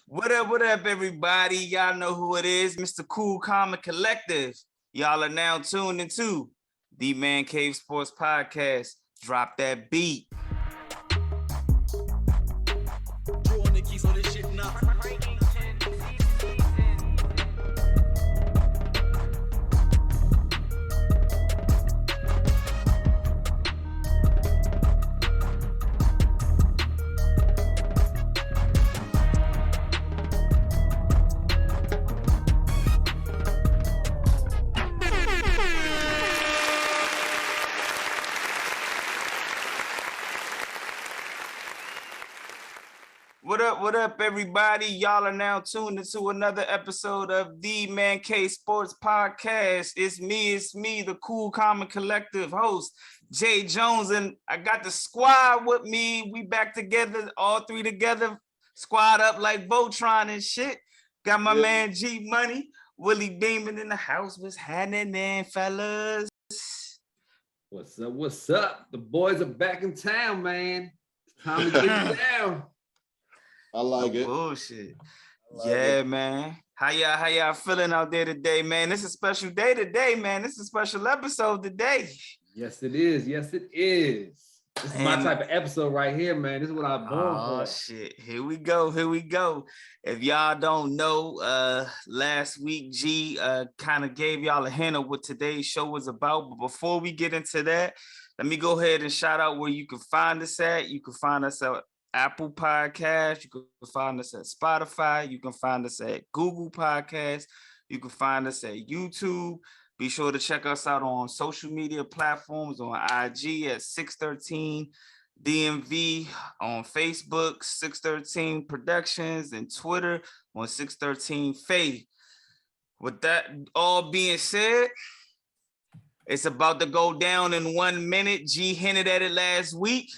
What up, everybody? Y'all know who it is, Mr. Cool, Calm, and Collective. Y'all are now tuned into the Man Cave Sports Podcast. Drop that beat. Drew on the keys on this shit now. What up, everybody? Y'all are now tuned into another episode of the Man Cave Sports Podcast. It's me, the Cool, Calm, and Collective host, Jae Jones, and I got the squad with me. We back together, all three together, squad up like Voltron and shit. Got my man G Money, Willie B in the house. What's happening, fellas? What's up? The boys are back in town, man. It's time to get it down. I like it. Bullshit. Yeah, man. How y'all feeling out there today, man? This is a special day today, man. This is a special episode today. Yes, it is. Yes, it is. This is my type of episode right here, man. This is what I'm born for. Oh, shit. Here we go. If y'all don't know, last week, G kind of gave y'all a hint of what today's show was about. But before we get into that, let me go ahead and shout out where you can find us at. You can find us at Apple Podcasts, you can find us at Spotify, you can find us at Google Podcasts, you can find us at YouTube. Be sure to check us out on social media platforms on IG at 613 DMV, on Facebook, 613 Productions, and Twitter on 613 Faye. With that all being said, it's about to go down in 1 minute. G hinted at it last week.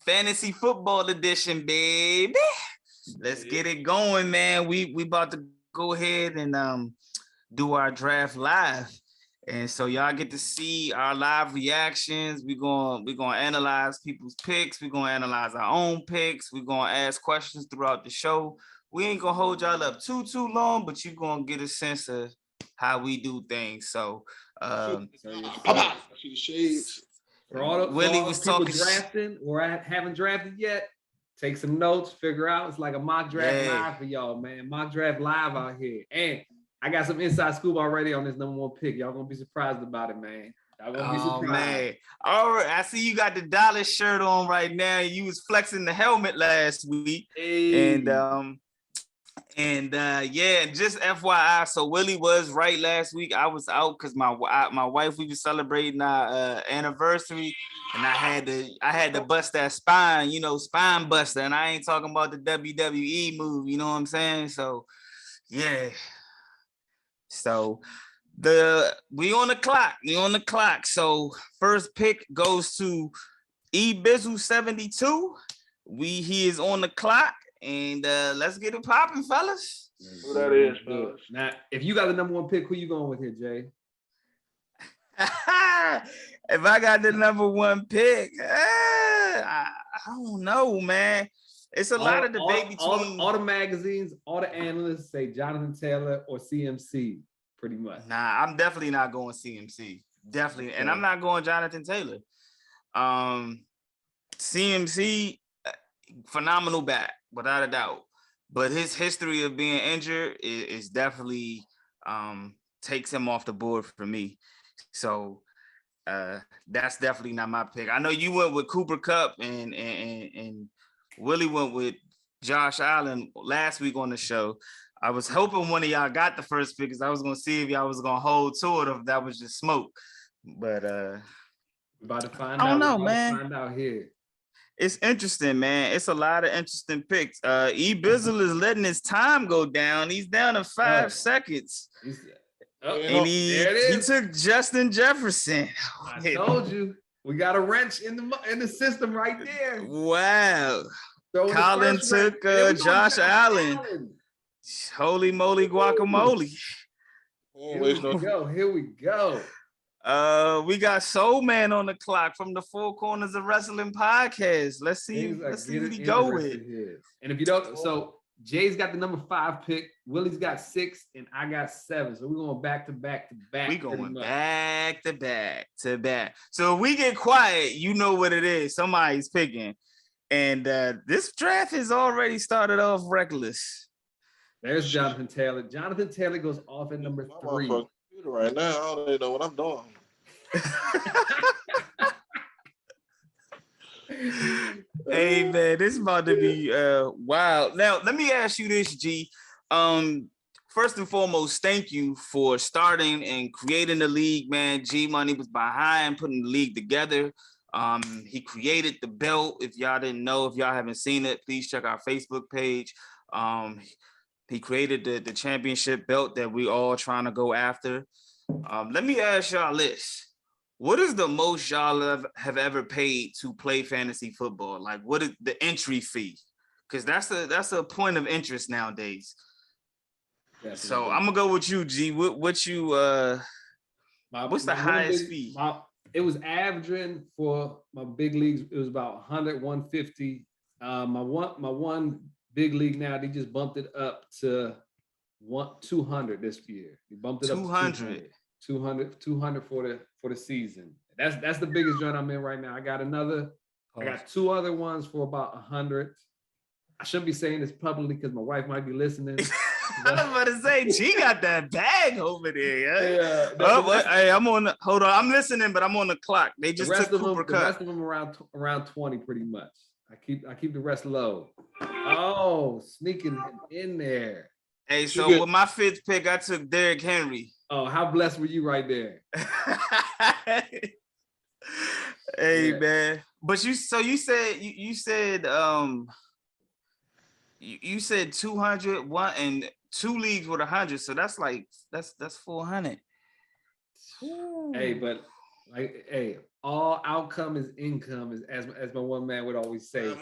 Fantasy football edition, baby. Let's get it going, man. We about to go ahead and do our draft live. And so y'all get to see our live reactions. We're gonna analyze people's picks. We're gonna analyze our own picks. We're gonna ask questions throughout the show. We ain't gonna hold y'all up too long, but you're gonna get a sense of how we do things. So See the shades. For all the Willie all was people talking drafting or haven't drafted yet, take some notes, figure out. It's like a mock draft live for y'all, man. Mock draft live out here. And I got some inside scoop already on this number one pick. Y'all gonna be surprised about it, man. Y'all gonna be surprised. Man. All right, I see you got the Dallas shirt on right now. You was flexing the helmet last week. Hey. And just FYI, so Willie was right last week. I was out because my wife, we were celebrating our anniversary, and I had to bust that spine, spine buster, and I ain't talking about the WWE move, you know what I'm saying? So yeah. So we on the clock. So first pick goes to eBizzle 72. He is on the clock. And let's get it popping, fellas. Who that is, fellas? Now, if you got the number one pick, who you going with here, Jay? If I got the number one pick, I don't know, man. It's a lot of debate between all the magazines, all the analysts say Jonathan Taylor or CMC, pretty much. Nah, I'm definitely not going CMC. Definitely, and I'm not going Jonathan Taylor. CMC, phenomenal back, without a doubt, but his history of being injured is definitely takes him off the board for me. So that's definitely not my pick. I know you went with Cooper Kupp and Willie went with Josh Allen last week on the show. I was hoping one of y'all got the first pick because I was gonna see if y'all was gonna hold to it or if that was just smoke. But we're about to find I don't out. know, man. Find out here. It's interesting, man. It's a lot of interesting picks. eBizzle is letting his time go down. He's down to 5 seconds. And he took Justin Jefferson. I told you. We got a wrench in the system right there. Wow. Colin took Josh Allen. Holy moly guacamole. Here we go. We got Soul Man on the clock from the Four Corners of Wrestling podcast. Let's see what he go with. And if you don't, so Jay's got the number 5 pick. Willie's got 6, and I got 7. So we're going back to back to back. We going back to back to back. So if we get quiet, you know what it is. Somebody's picking. And this draft has already started off reckless. There's Jonathan Taylor. Jonathan Taylor goes off at number 3. Right now, I don't even know what I'm doing. Hey man, this is about to be wild. Now let me ask you this, G. First and foremost, thank you for starting and creating the league, man. G Money was behind putting the league together. He created the belt. If y'all didn't know, if y'all haven't seen it, please check our Facebook page. He created the championship belt that we all trying to go after. Let me ask y'all this. What is the most y'all have ever paid to play fantasy football? Like, what is the entry fee? Because that's a point of interest nowadays. Definitely. So I'm gonna go with you, G. What's the highest fee? It was averaging for my big leagues. It was about 100, 150. My one big league now, they just bumped it up to 200 this year. They bumped it up to 200. 200 for the season. That's the biggest joint I'm in right now. I got 2 other ones for about 100. I shouldn't be saying this publicly because my wife might be listening. I was about to say, she got that bag over there. Yeah. Hey, hold on. I'm listening, but I'm on the clock. They just took Cooper Kupp. The rest of them around 20 pretty much. I keep the rest low. Oh, sneaking in there. Hey, so with my 5th pick, I took Derrick Henry. Oh, how blessed were you right there? Hey, man. But you said you said 200 one and 2 leagues with 100, so that's 400. Hey, but all outcome is income, as my one man would always say.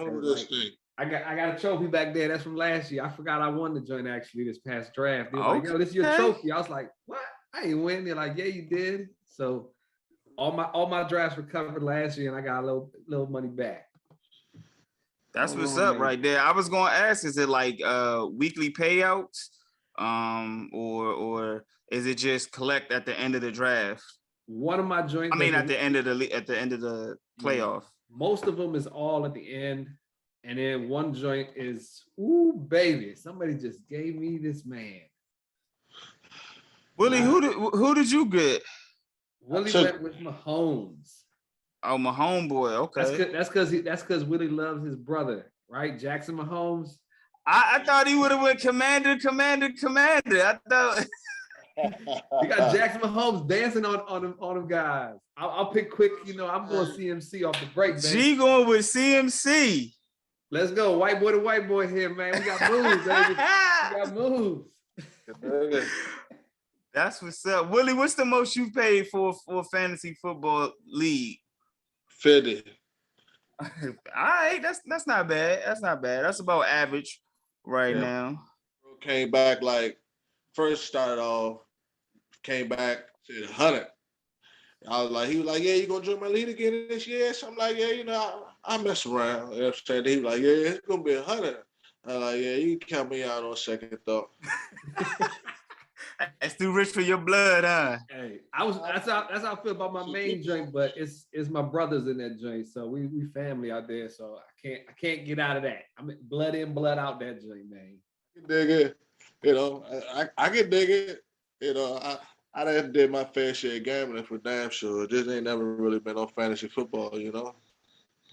I got a trophy back there. That's from last year. I forgot I won the joint actually this past draft. They were like, yo, this is your trophy. I was like, what? I ain't win. They're like, yeah, you did. So all my drafts were covered last year, and I got a little money back. That's what's up right there. I was gonna ask, is it like weekly payouts, or is it just collect at the end of the draft? One of my joints. I mean, at the end of the playoff. Most of them is all at the end, and then one joint is, ooh baby, somebody just gave me this man. Willie, who did you get? Willie went with Mahomes. Oh, my homeboy. Okay. That's because Willie loves his brother, right? Jackson Mahomes. I thought he would have went commander. I thought you got Jackson Mahomes dancing on them guys. I'll pick quick. I'm going CMC off the break, man. G going with CMC. Let's go, white boy to white boy here, man. We got moves, baby. We got moves. That's what's up. Willie, what's the most you paid for a fantasy football league? 50. All right, that's not bad. That's about average now. Came back first started off, came back to 100. He was like, yeah, you gonna join my league again this year? So I'm like, yeah, I mess around. You know what I'm saying? He was like, yeah, it's gonna be 100. I'm like, yeah, you can count me out on second thought. That's too rich for your blood, huh? Hey, that's how I feel about my main joint, but it's my brothers in that joint, so we family out there, so I can't get out of that. I'm blood in, blood out that joint, man. I can dig it, I can dig it. I done did my fair share of gambling for damn sure. Just ain't never really been on fantasy football,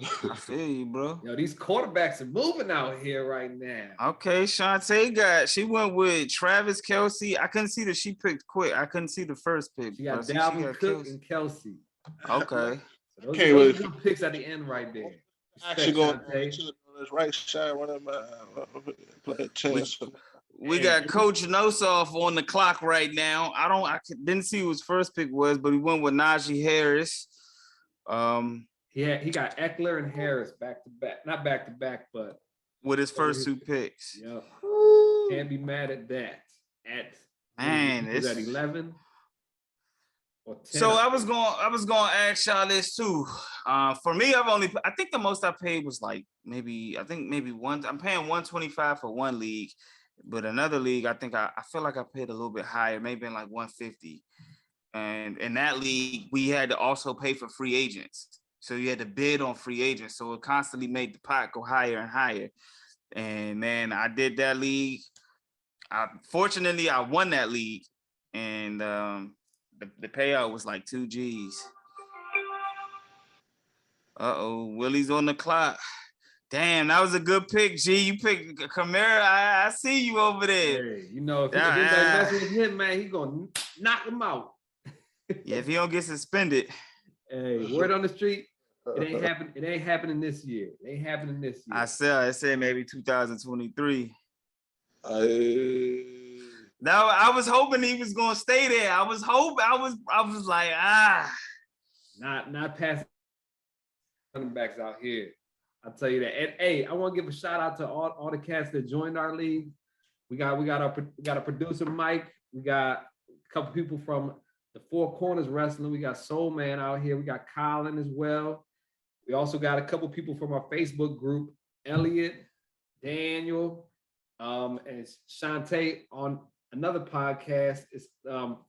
I feel you, bro. Yo, these quarterbacks are moving out here right now. Okay, Shantae she went with Travis Kelce. I couldn't see that she picked quick. I couldn't see the first pick. She got Dalvin Cook and Kelce. Okay. So those are picks at the end right there. Actually going to this right side, one of my chance. We got Coach Nossoff on the clock right now. I didn't see who his first pick was, but he went with Najee Harris. Yeah, he got Eckler and Harris back to back. Not back to back, but with his first 2 picks. Yep. Can't be mad at that. Man, it's at 11. Or 10. So I was going to ask y'all this too. For me, I think the most I paid was like maybe one. I'm paying 125 for one league, but another league, I feel like I paid a little bit higher, maybe in like 150. And in that league, we had to also pay for free agents. So you had to bid on free agents. So it constantly made the pot go higher and higher. And man, I did that league. Fortunately, I won that league. And the payout was like 2 G's. Uh-oh, Willie's on the clock. Damn, that was a good pick, G. You picked Kamara. I see you over there. Hey, you know, if anybody messing with him, man, he's going to knock him out. Yeah, if he don't get suspended. Hey, word on the street, it ain't happening this year. It ain't happening this year. I said maybe 2023. Now I was hoping he was gonna stay there. I was like, not passing running backs out here. I'll tell you that. And hey, I want to give a shout out to all the cats that joined our league. We got a producer, Mike. We got a couple people from the Four Corners Wrestling. We got Soul Man out here. We got Colin as well. We also got a couple people from our Facebook group, Elliot, Daniel, and Shantae on another podcast. It's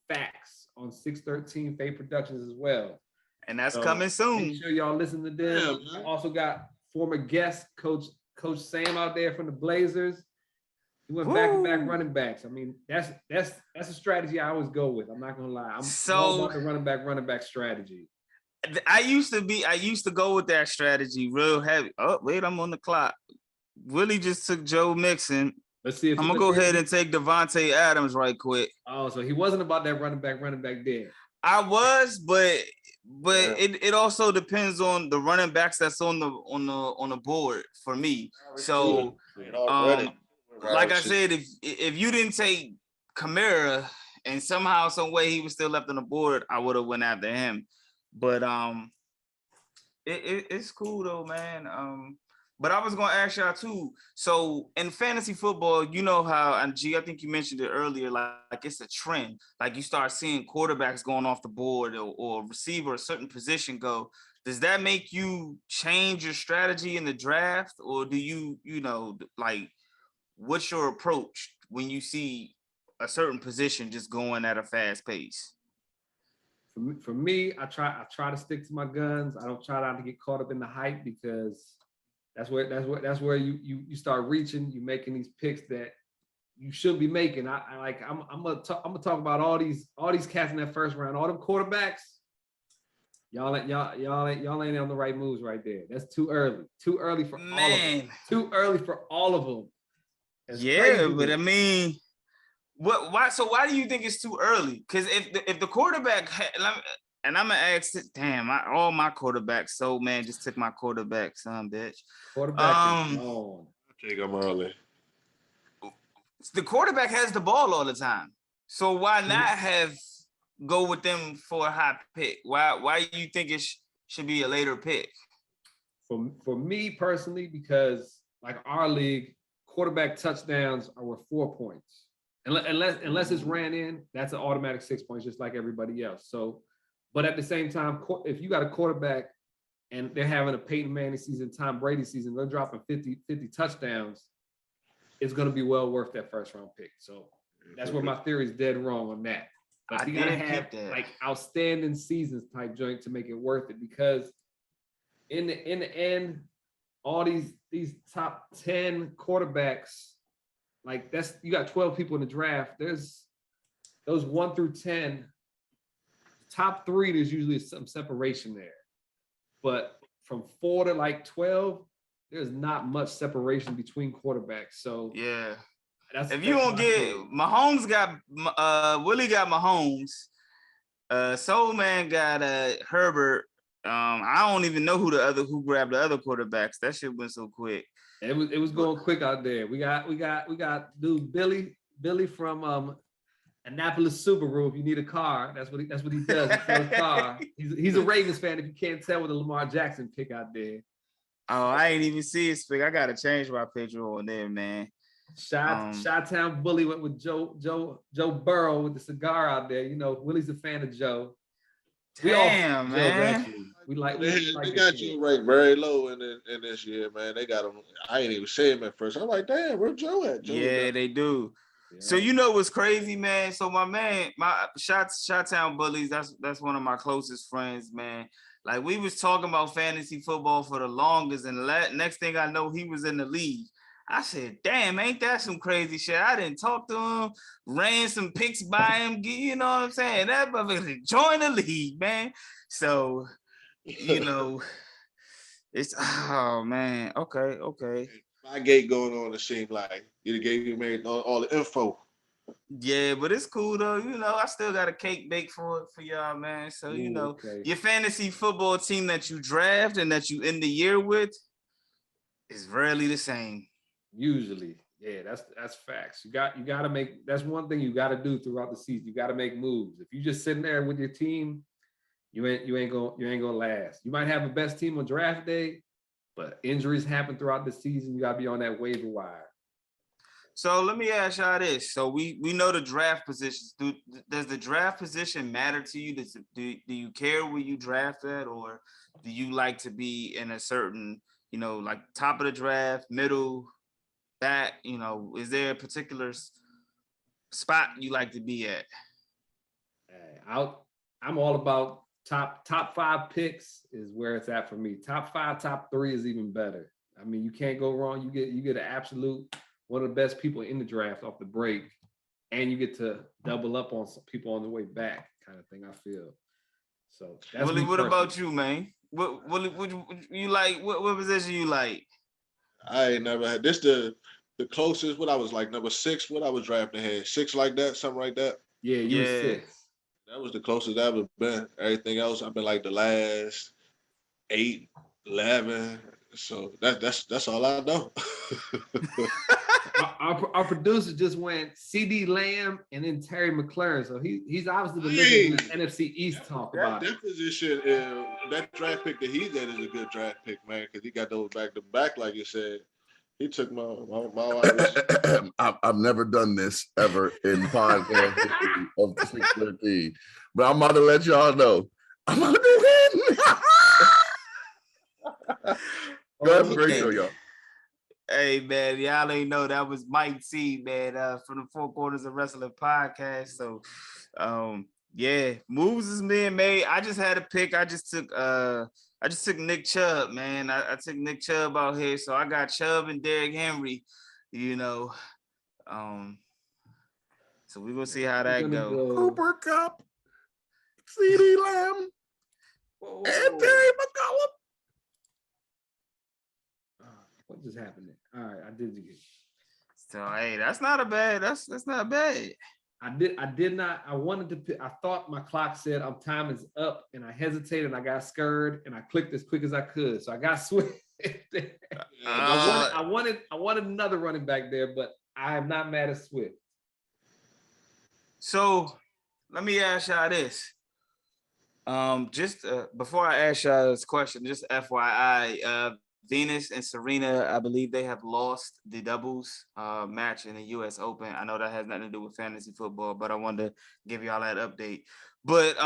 Facts on 613 Faye Productions as well. And that's coming soon. Make sure y'all listen to them. Yeah, Also got former guest Coach Sam out there from the Blazers. He went back-to-back running backs. I mean, that's a strategy I always go with. I'm not gonna lie. I'm all about the running back strategy. I used to go with that strategy real heavy. Oh, wait, I'm on the clock. Willie just took Joe Mixon. Let's see if I'm gonna go ahead and take Devontae Adams right quick. Oh, so he wasn't about that running back there. I was, but it also depends on the running backs that's on the board for me. So like I said, if you didn't take Kamara and somehow, some way he was still left on the board, I would have went after him. But it's cool though, man. But I was gonna ask y'all too. So in fantasy football, you know how, and G, I think you mentioned it earlier, like it's a trend. Like you start seeing quarterbacks going off the board or receiver a certain position go. Does that make you change your strategy in the draft, or do you like what's your approach when you see a certain position just going at a fast pace? For me, I try to stick to my guns. I don't try not to get caught up in the hype because that's where you start reaching. You making these picks that you should be making. I'm gonna talk about all these cats in that first round, all them quarterbacks. Y'all ain't on the right moves right there. That's too early. Too early for all of them. Too early for all of them. That's crazy. But I mean, why? So why do you think it's too early? Because if the quarterback and I'm gonna ask it, damn, all my quarterbacks. So man, just took my quarterback, son, bitch. Quarterback is gone. Take him early. The quarterback has the ball all the time. So why not go with them for a high pick? Why do you think it should be a later pick? For me personally, because like our league, quarterback touchdowns are worth 4 points. Unless it's ran in, that's an automatic 6 points, just like everybody else. So, but at the same time, if you got a quarterback and they're having a Peyton Manning season, Tom Brady season, they're dropping 50 touchdowns, it's going to be well worth that first round pick. So that's where my theory is dead wrong on that. But you got to have like outstanding seasons type joint to make it worth it, because in the end, all these top 10 quarterbacks, like you got 12 people in the draft. There's those 1 through 10, top 3, there's usually some separation there. But from 4 to like 12, there's not much separation between quarterbacks. So yeah, if you don't get Mahomes, Willie got Mahomes, Soul Man got Herbert. I don't even know who grabbed the other quarterbacks. That shit went so quick. It was going quick out there. We got dude Billy from Annapolis Subaru. If you need a car, that's what he does. He sells car. He's a Ravens fan. If you can't tell with the Lamar Jackson pick out there. Oh, I ain't even see his pick. I gotta change my picture on there, man. Chi-Town Bully went with Joe Burrow with the cigar out there. You know, Willie's a fan of Joe. Damn, Jones, man. actually. We like They the got kid. you ranked very low in this year, man. They got him. I ain't even say him at first. I'm like, damn, where Joe at? Yeah, they do. Yeah. So you know what's crazy, man? So my man, my Shot-Town Bullies, that's one of my closest friends, man. Like we was talking about fantasy football for the longest, and next thing I know, he was in the league. I said, damn, ain't that some crazy shit? I didn't talk to him, ran some picks by him, you know what I'm saying? That motherfucker joined the league, man. So, you know, it's, oh man, okay. My gate going on, it seemed like you gave me all the info. Yeah, but it's cool though. You know, I still got a cake baked for y'all, man. So you know, okay. Your fantasy football team that you draft and that you end the year with is rarely the same. Usually, yeah, that's facts. You got to make. That's one thing you got to do throughout the season. You got to make moves. If you just sitting there with your team, you ain't gonna last. You might have the best team on draft day, but injuries happen throughout the season. You got to be on that waiver wire. So let me ask y'all this. So we know the draft positions. Does the draft position matter to you? Do you care where you draft at, or do you like to be in a certain, you know, like top of the draft, middle, back? You know, is there a particular spot you like to be at? I'm all about top 5 picks is where it's at for me. Top 5, top 3 is even better. I mean, you can't go wrong. You get an absolute one of the best people in the draft off the break, and you get to double up on some people on the way back, kind of thing. I feel. So that's Willie, what about you, man? What you like? What position you like? I ain't never had this. The closest. What I was like number 6. What I was drafting had 6 like that, something like that. Yeah, you was 6. That was the closest I've ever been. Everything else, I've been like the last 8, 11. So that's all I know. Our producer just went CD Lamb and then Terry McLaurin. So he's obviously been listening to NFC East talk about it. That position, that draft pick that he's at is a good draft pick, man, because he got those back to back, like you said. He took my I've never done this ever in podcast history of 613, but I'm about to let y'all know. I'm about to win. Go ahead, great show, y'all. Hey man, y'all ain't know that was Mike T, man, from the Four Quarters of Wrestling podcast. So, yeah, moves is being made. I just had a pick. I just took Nick Chubb, man. I took Nick Chubb out here, so I got Chubb and Derrick Henry. You know, so we gonna see how that goes. Cooper Cup, CD Lamb, and Terry McCollum. What just happened there? All right, I did it. So hey, that's not a bad. That's not bad. I did not. I wanted to pick. I thought my clock said time is up, and I hesitated. And I got scared, and I clicked as quick as I could. So I got Swift. I wanted another running back there, but I am not mad at Swift. So let me ask y'all this. Just before I ask y'all this question, just FYI, Venus and Serena, I believe they have lost the doubles match in the U.S. Open. I know that has nothing to do with fantasy football, but I wanted to give y'all that update. But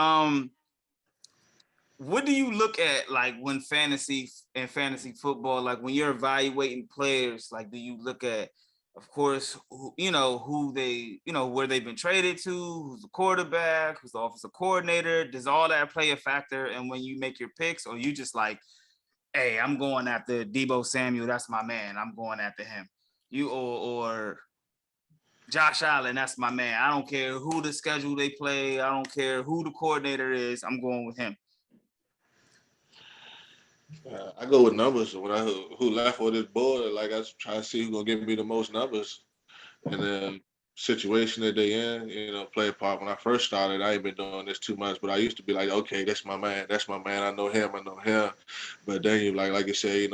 what do you look at, like, when fantasy football, like when you're evaluating players, like, do you look at, of course, who they, where they've been traded to, who's the quarterback, who's the offensive coordinator? Does all that play a factor? And when you make your picks, or you just like, hey, I'm going after Deebo Samuel. That's my man. I'm going after him. Or Josh Allen. That's my man. I don't care who the schedule they play. I don't care who the coordinator is. I'm going with him. I go with numbers. When who left with this board, like I try to see who's gonna give me the most numbers. And then situation that they in, play a part. When I first started, I ain't been doing this too much, but I used to be like, okay, that's my man. I know him. But then you like you said,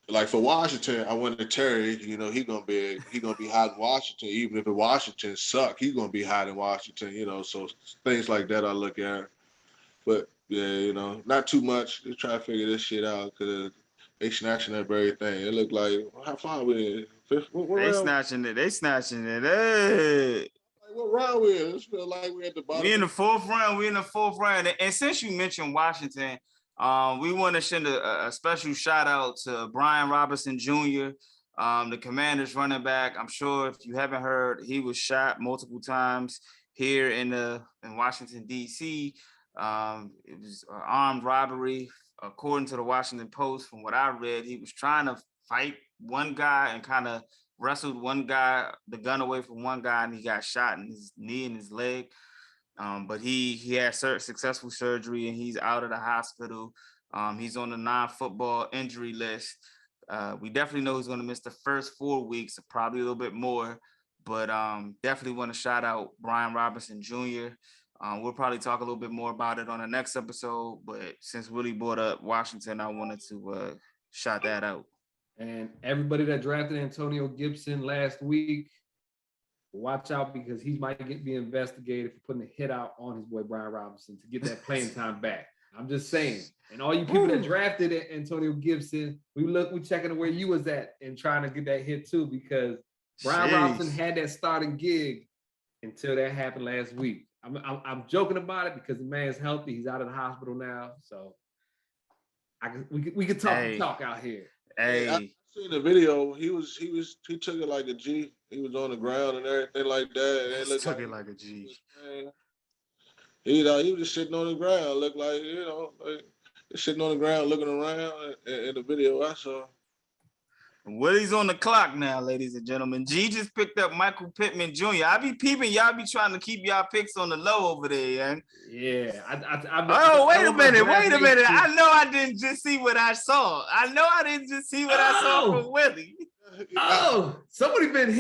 like for Washington, I went to Terry. He gonna be hot in Washington. Even if Washington suck, he's gonna be hot in Washington. So things like that I look at. But yeah, not too much. Just try to figure this shit out because they snatching that very thing. It looked like how far we in? Fifth? They snatching it. Hey. What round we in? It feel like we're at the bottom. We in the fourth round. We in the fourth round. And since you mentioned Washington, we want to send a special shout out to Brian Robinson Jr., the Commanders running back. I'm sure if you haven't heard, he was shot multiple times here in Washington, D.C. It was an armed robbery. According to the Washington Post, from what I read, he was trying to fight one guy and kind of wrestled one guy, the gun away from one guy, and he got shot in his knee and his leg. But he had successful surgery and he's out of the hospital. He's on the non-football injury list. We definitely know he's going to miss the first 4 weeks, probably a little bit more. But definitely want to shout out Brian Robinson Jr. We'll probably talk a little bit more about it on the next episode. But since Willie brought up Washington, I wanted to shout that out. And everybody that drafted Antonio Gibson last week, watch out because he might be investigated for putting a hit out on his boy Brian Robinson to get that playing time back. I'm just saying. And all you people that drafted Antonio Gibson, we checking where you was at and trying to get that hit too, because Brian Robinson had that starting gig until that happened last week. I'm joking about it because the man's healthy. He's out of the hospital now, so we could talk out here. Hey, I seen the video. He took it like a G. He was on the ground and everything like that. And took it like a G. He was just sitting on the ground, looked like, sitting on the ground looking around in the video I saw. Willie's on the clock now, ladies and gentlemen. G just picked up Michael Pittman Jr. I be peeping, y'all be trying to keep y'all picks on the low over there, yeah. Yeah. Wait a minute. I know I didn't just see what I saw. I saw from Willie. Oh, somebody been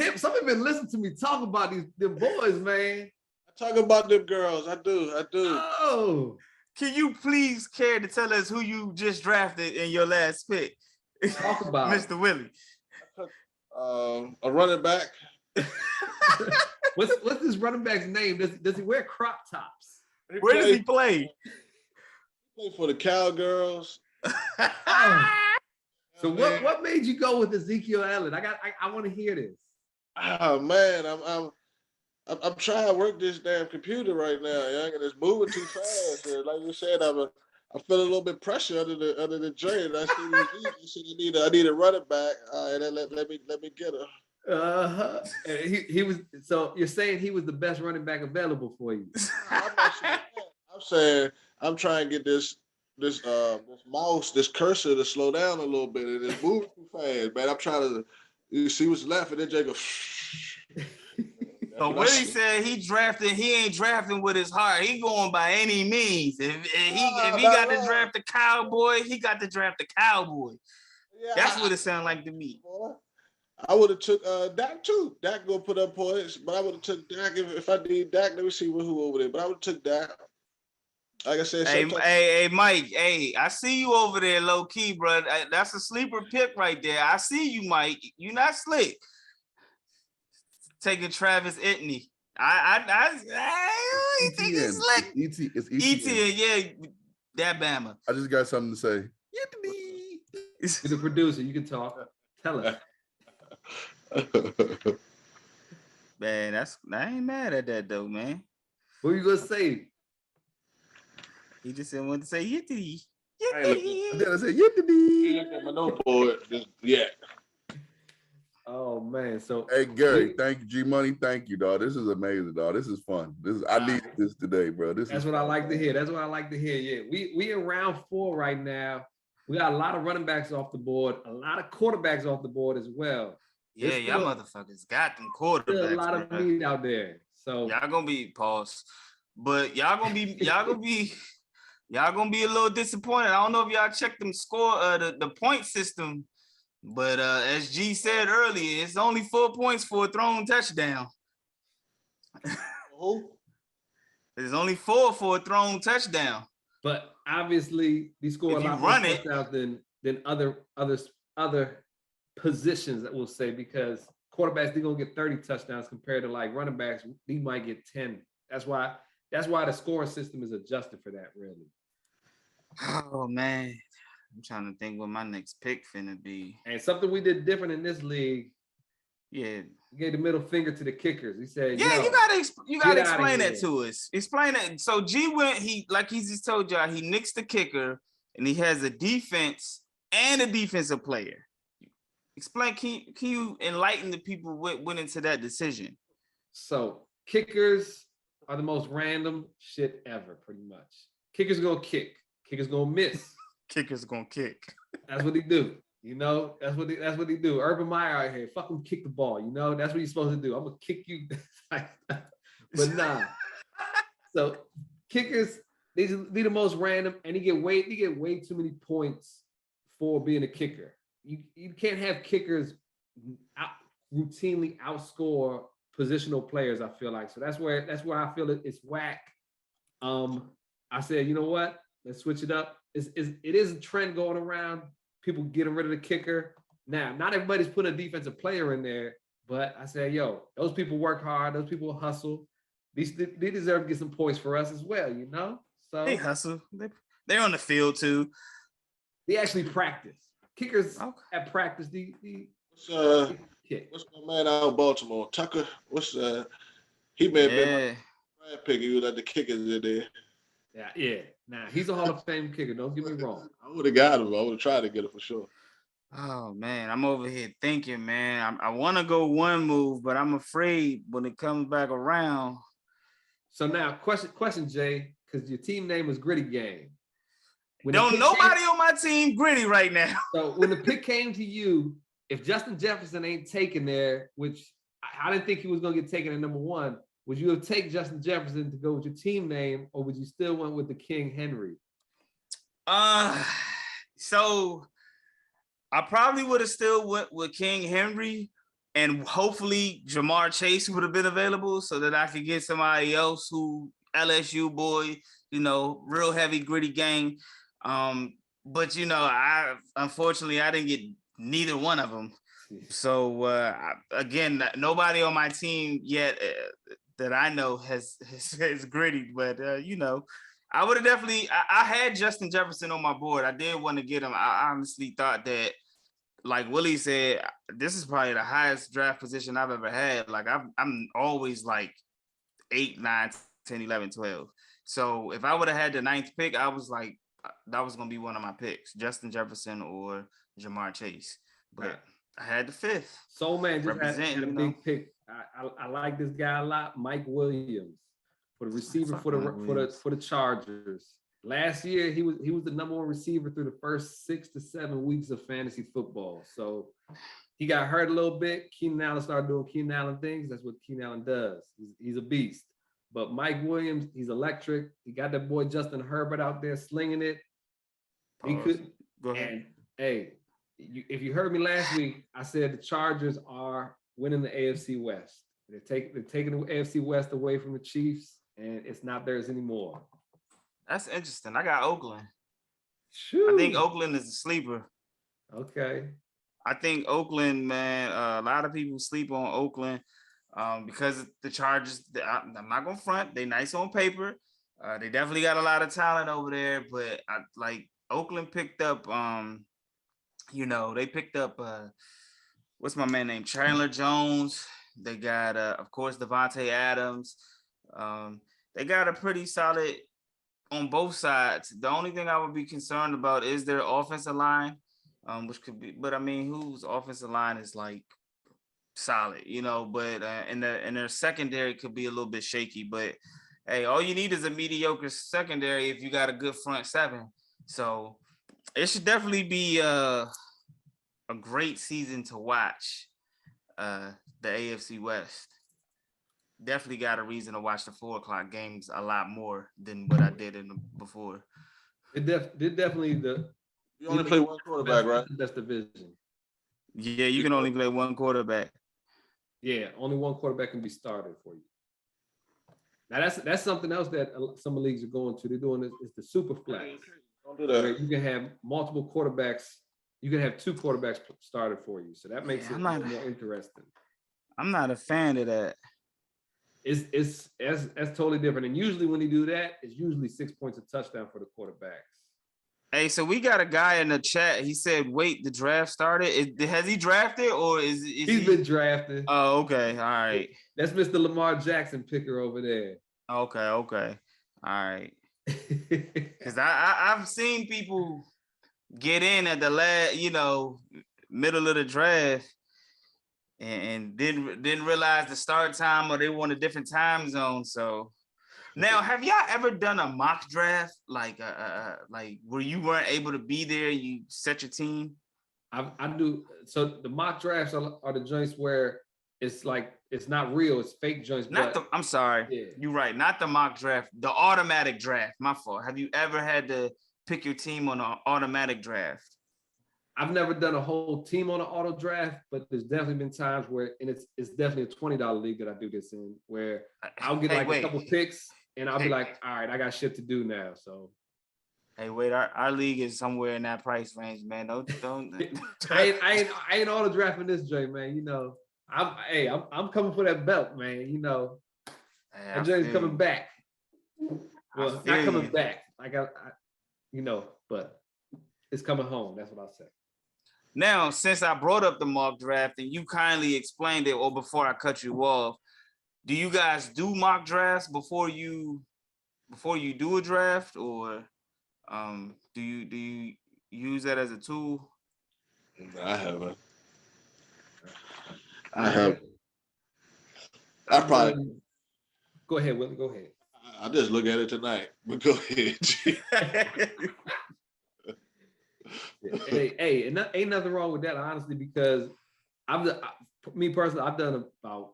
listening to me talk about them boys, man. I talk about them girls. I do. Oh. Can you please care to tell us who you just drafted in your last pick? Talk about Mr. Willie. A running back. What's this running back's name? Does he wear crop tops? Where does he play? He played for the Cowgirls. So what made you go with Ezekiel Elliott? I want to hear this. Oh man, I'm trying to work this damn computer right now, young, and it's moving too fast. And like you said, I feel a little bit pressure under the joint. I see I need a running back. All right, let me get her. He was. So you're saying he was the best running back available for you? I'm saying I'm trying to get this mouse, this cursor to slow down a little bit. And it's moving too fast, man. I'm trying to. You see what's left, and then Jay goes. So Willie said he ain't drafting with his heart. He going by any means. If he got to draft the Cowboy, he got to draft the Cowboy. Yeah, that's what it sounded like to me. I would have took Dak too. Dak gonna put up points, but I would have took Dak if I need Dak. Let me see who over there. But I would have took Dak. Like I said, hey, Mike. Hey, I see you over there, low key, bro. That's a sleeper pick right there. I see you, Mike. You not slick. Taking Travis Etienne. I think he's slick. It's Etienne, yeah, that Bama. I just got something to say. You're the producer. You can talk. Tell us. Man, I ain't mad at that though, man. What you gonna say? He just didn't want to say Yittity. I said Yittity. Yeah. Oh man, so hey Gary, thank you, G Money, thank you, dog. This is amazing, dog. This is fun. I need this today, bro. That's what I like to hear. Yeah, we in round 4 right now. We got a lot of running backs off the board, a lot of quarterbacks off the board as well. Yeah, y'all motherfuckers got them quarterbacks. A lot of meat out there. So y'all gonna be paused, but y'all gonna be a little disappointed. I don't know if y'all checked them score the point system. But as G said earlier, it's only 4 points for a thrown touchdown. There's only 4 for a thrown touchdown. But obviously, they score a lot more touchdowns than other positions that we'll say, because quarterbacks, they're gonna get 30 touchdowns compared to like running backs, they might get 10. That's why the scoring system is adjusted for that, really. Oh man. I'm trying to think what my next pick finna be. And something we did different in this league, Yeah. He gave the middle finger to the kickers. He said, Yeah, yo, you gotta get outta explain that here. to us. Explain it. So G went, like he just told y'all, he nicks the kicker and he has a defense and a defensive player. Explain, can you enlighten the people what went into that decision? So kickers are the most random shit ever, pretty much. Kickers gonna kick. Kickers gonna miss. Kicker's gonna kick. That's what he do. You know, that's what he do. Urban Meyer out here, fucking kick the ball. You know, that's what he's supposed to do. I'm gonna kick you. But nah. So kickers, these are the most random, and he get way too many points for being a kicker. You can't have kickers routinely outscore positional players, I feel like. So that's where I feel it's whack. I said, you know what? Let's switch it up. It is a trend going around. People getting rid of the kicker. Now, not everybody's putting a defensive player in there, but I said, yo, those people work hard. Those people hustle. They deserve to get some points for us as well, you know? So they hustle. They're on the field too. They actually practice. Kickers at practice. What's my man out of Baltimore? Tucker. He may have been my pick. He was at the kickers in there. Yeah. Nah, he's a Hall of Fame kicker. Don't get me wrong. I would have got him. I would have tried to get it for sure. Oh man, I'm over here thinking, man. I want to go one move, but I'm afraid when it comes back around. So now, question, Jay, because your team name is Gritty Gang. Don't nobody on my team gritty right now. So when the pick came to you, if Justin Jefferson ain't taken there, which I didn't think he was gonna get taken at number 1, would you have taken Justin Jefferson to go with your team name, or would you still went with the King Henry? So I probably would have still went with King Henry, and hopefully Jamar Chase would have been available so that I could get somebody else who LSU boy, you know, real heavy gritty gang. But you know, unfortunately I didn't get neither one of them. So again, nobody on my team yet that I know has gritty, but you know, I would have definitely. I had Justin Jefferson on my board. I did want to get him. I honestly thought that, like Willie said, this is probably the highest draft position I've ever had. Like I'm always like 8, 9, 10, 11, 12. So if I would have had the 9th pick, I was like, that was gonna be one of my picks, Justin Jefferson or Jamar Chase. But I had the 5th. Soul Man just had a big pick. I like this guy a lot, Mike Williams, for the receiver for the Chargers. Last year, he was the number 1 receiver through the first 6 to 7 weeks of fantasy football. So he got hurt a little bit. Keenan Allen started doing Keenan Allen things. That's what Keenan Allen does. He's a beast. But Mike Williams, he's electric. He got that boy Justin Herbert out there slinging it. He could. Go ahead. And hey, if you heard me last week, I said the Chargers are winning the AFC West. They're taking the AFC West away from the Chiefs, and it's not theirs anymore. That's interesting. I got Oakland. Shoot. I think Oakland is a sleeper. Okay. I think Oakland, man, a lot of people sleep on Oakland because the Chargers, I'm not going to front. They nice on paper. They definitely got a lot of talent over there, but Oakland picked up, they picked up, what's my man named? Chandler Jones. They got, of course, Devontae Adams. They got a pretty solid on both sides. The only thing I would be concerned about is their offensive line, which could be, but I mean, whose offensive line is like solid, you know, but in their secondary could be a little bit shaky, but hey, all you need is a mediocre secondary if you got a good front 7. So it should definitely be a great season to watch the AFC West. Definitely got a reason to watch the 4:00 games a lot more than what I did before. You only play one quarterback, right? That's the division. Yeah, you can only play one quarterback. Yeah, only one quarterback can be started for you. Now that's something else that some leagues are going to. They're doing this. It's the super flex. Don't do that. Where you can have multiple quarterbacks. You can have 2 quarterbacks started for you. So that makes it more interesting. I'm not a fan of that. It's that's totally different. And usually when you do that, it's usually 6 points a touchdown for the quarterbacks. Hey, so we got a guy in the chat. He said, "Wait, the draft started. Has he drafted or is He's been drafted. Oh, okay, all right. That's Mr. Lamar Jackson picker over there. Okay, all right. Because I've seen people get in at the last, middle of the draft, and didn't realize the start time, or they want a different time zone. So now, have y'all ever done a mock draft, like where you weren't able to be there, you set your team? I do. So the mock drafts are the joints where it's like it's not real, it's fake joints. I'm sorry, yeah. You're right. Not the mock draft, the automatic draft. My fault. Have you ever had to pick your team on an automatic draft? I've never done a whole team on an auto draft, but there's definitely been times where, and it's definitely a $20 league that I do this in, where I'll get a couple picks and I'll be like, all right, I got shit to do now. So hey, wait, our league is somewhere in that price range, man. Don't I ain't auto drafting this joint, man. I'm coming for that belt, man. That joint's coming back. Well, not coming back. But it's coming home. That's what I'll say. Now, since I brought up the mock draft and you kindly explained it, or before I cut you off, do you guys do mock drafts before you do a draft, or do you use that as a tool? I haven't. I probably go ahead, Willie. Go ahead. I just look at it tonight, but go ahead. Hey, and ain't nothing wrong with that, honestly, because me personally, I've done about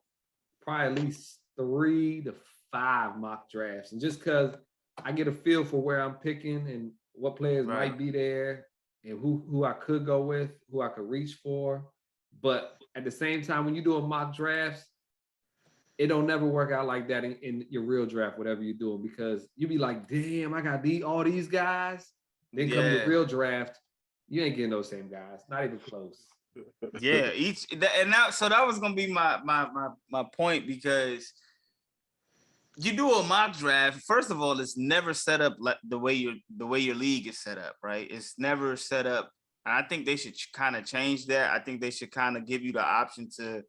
probably at least 3 to 5 mock drafts, and just because I get a feel for where I'm picking and what players might be there, and who I could go with, who I could reach for. But at the same time, when you do a mock drafts, it don't never work out like that in your real draft, whatever you're doing, because you be like, damn, I got all these guys. Then come your real draft, you ain't getting those same guys, not even close. Yeah, so that was gonna be my point, because you do a mock draft. First of all, it's never set up like the way your league is set up, right? It's never set up. I think they should kind of change that. I think they should kind of give you the option to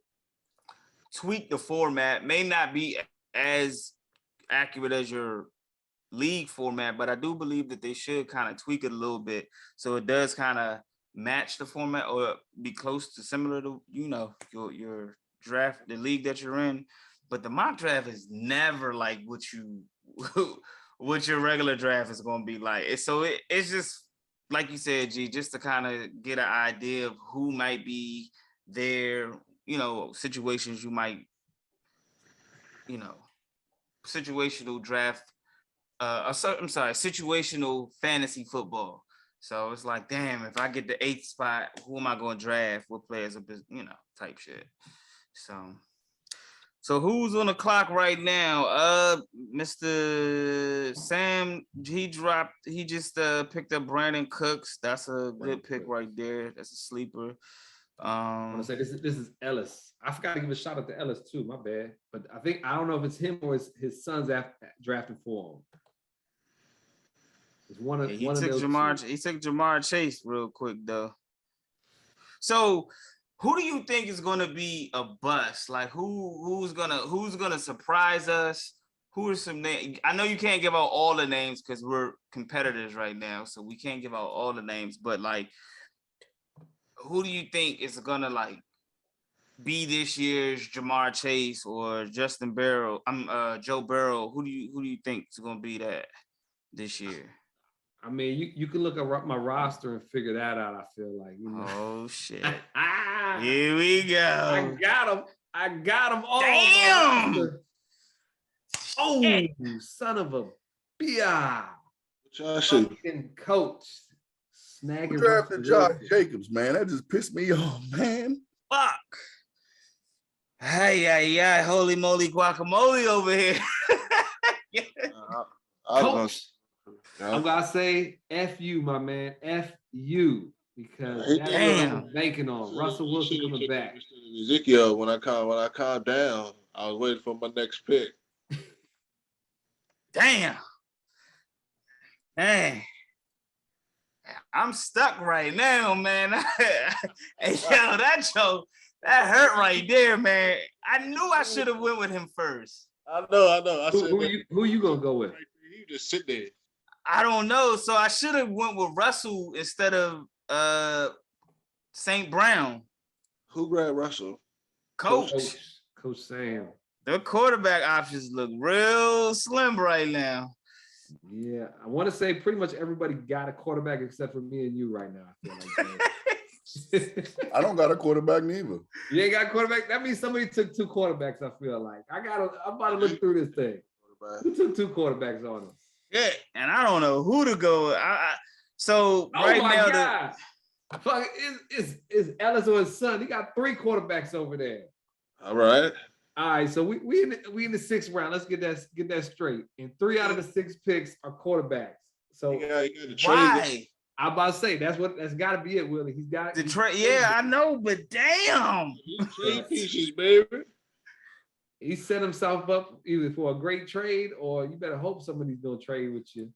tweak the format. May not be as accurate as your league format, but I do believe that they should kind of tweak it a little bit so it does kind of match the format or be close to similar to your draft, the league that you're in. But the mock draft is never like what your regular draft is going to be like. It's just like you said, G, just to kind of get an idea of who might be there, situations you might, situational draft. Situational fantasy football. So it's like, damn, if I get the 8th spot, who am I going to draft? What players are, type shit. So who's on the clock right now? Mr. Sam, he just picked up Brandon Cooks. That's a good pick right there. That's a sleeper. I want to say this is Ellis. I forgot to give a shout out to Ellis too. My bad. But I don't know if it's him or his son's drafting for him. It's one of he took Jamar Chase real quick though. So who do you think is gonna be a bust? Like who's gonna surprise us? Who are some names? I know you can't give out all the names because we're competitors right now, so we can't give out all the names. But like, who do you think is gonna like be this year's Jamar Chase or Justin Barrow? Joe Burrow. Who do you think is gonna be that this year? I mean, you can look at my roster and figure that out. I feel like. Oh shit! Here we go. I got him all. Damn! Oh, son of a bitch! Fucking coach. Snagging. Drafted Josh Jacobs, man. That just pissed me off, man. Fuck. Hey, holy moly guacamole over here. Coach. I'm gonna say F you, my man. F you, because that's what I'm banking on. Russell Wilson coming back. Ezekiel, when I calmed down, I was waiting for my next pick. Damn. Hey. I'm stuck right now, man. Hey, yo, that joke, that hurt right there, man. I knew I should have went with him first. I know. I said, Who you gonna go with? You just sit there. I don't know. So I should have went with Russell instead of St. Brown. Who grabbed Russell? Coach Sam. The quarterback options look real slim right now. Yeah, I want to say pretty much everybody got a quarterback except for me and you right now. I feel like that. I don't got a quarterback neither. You ain't got a quarterback? That means somebody took 2 quarterbacks, I feel like. I'm about to look through this thing. Who took 2 quarterbacks on us? Yeah, and I don't know who to go with. So oh right my now, God. It's Ellis or his son. He got 3 quarterbacks over there. All right. All right, so we in the 6th round. Let's get that straight. And 3 out of the 6 picks are quarterbacks. So you got the why? I'm about to say that's got to be it, Willie. He's got the trade. Yeah, I know, but damn, trade pieces, baby. He set himself up either for a great trade, or you better hope somebody's gonna trade with you.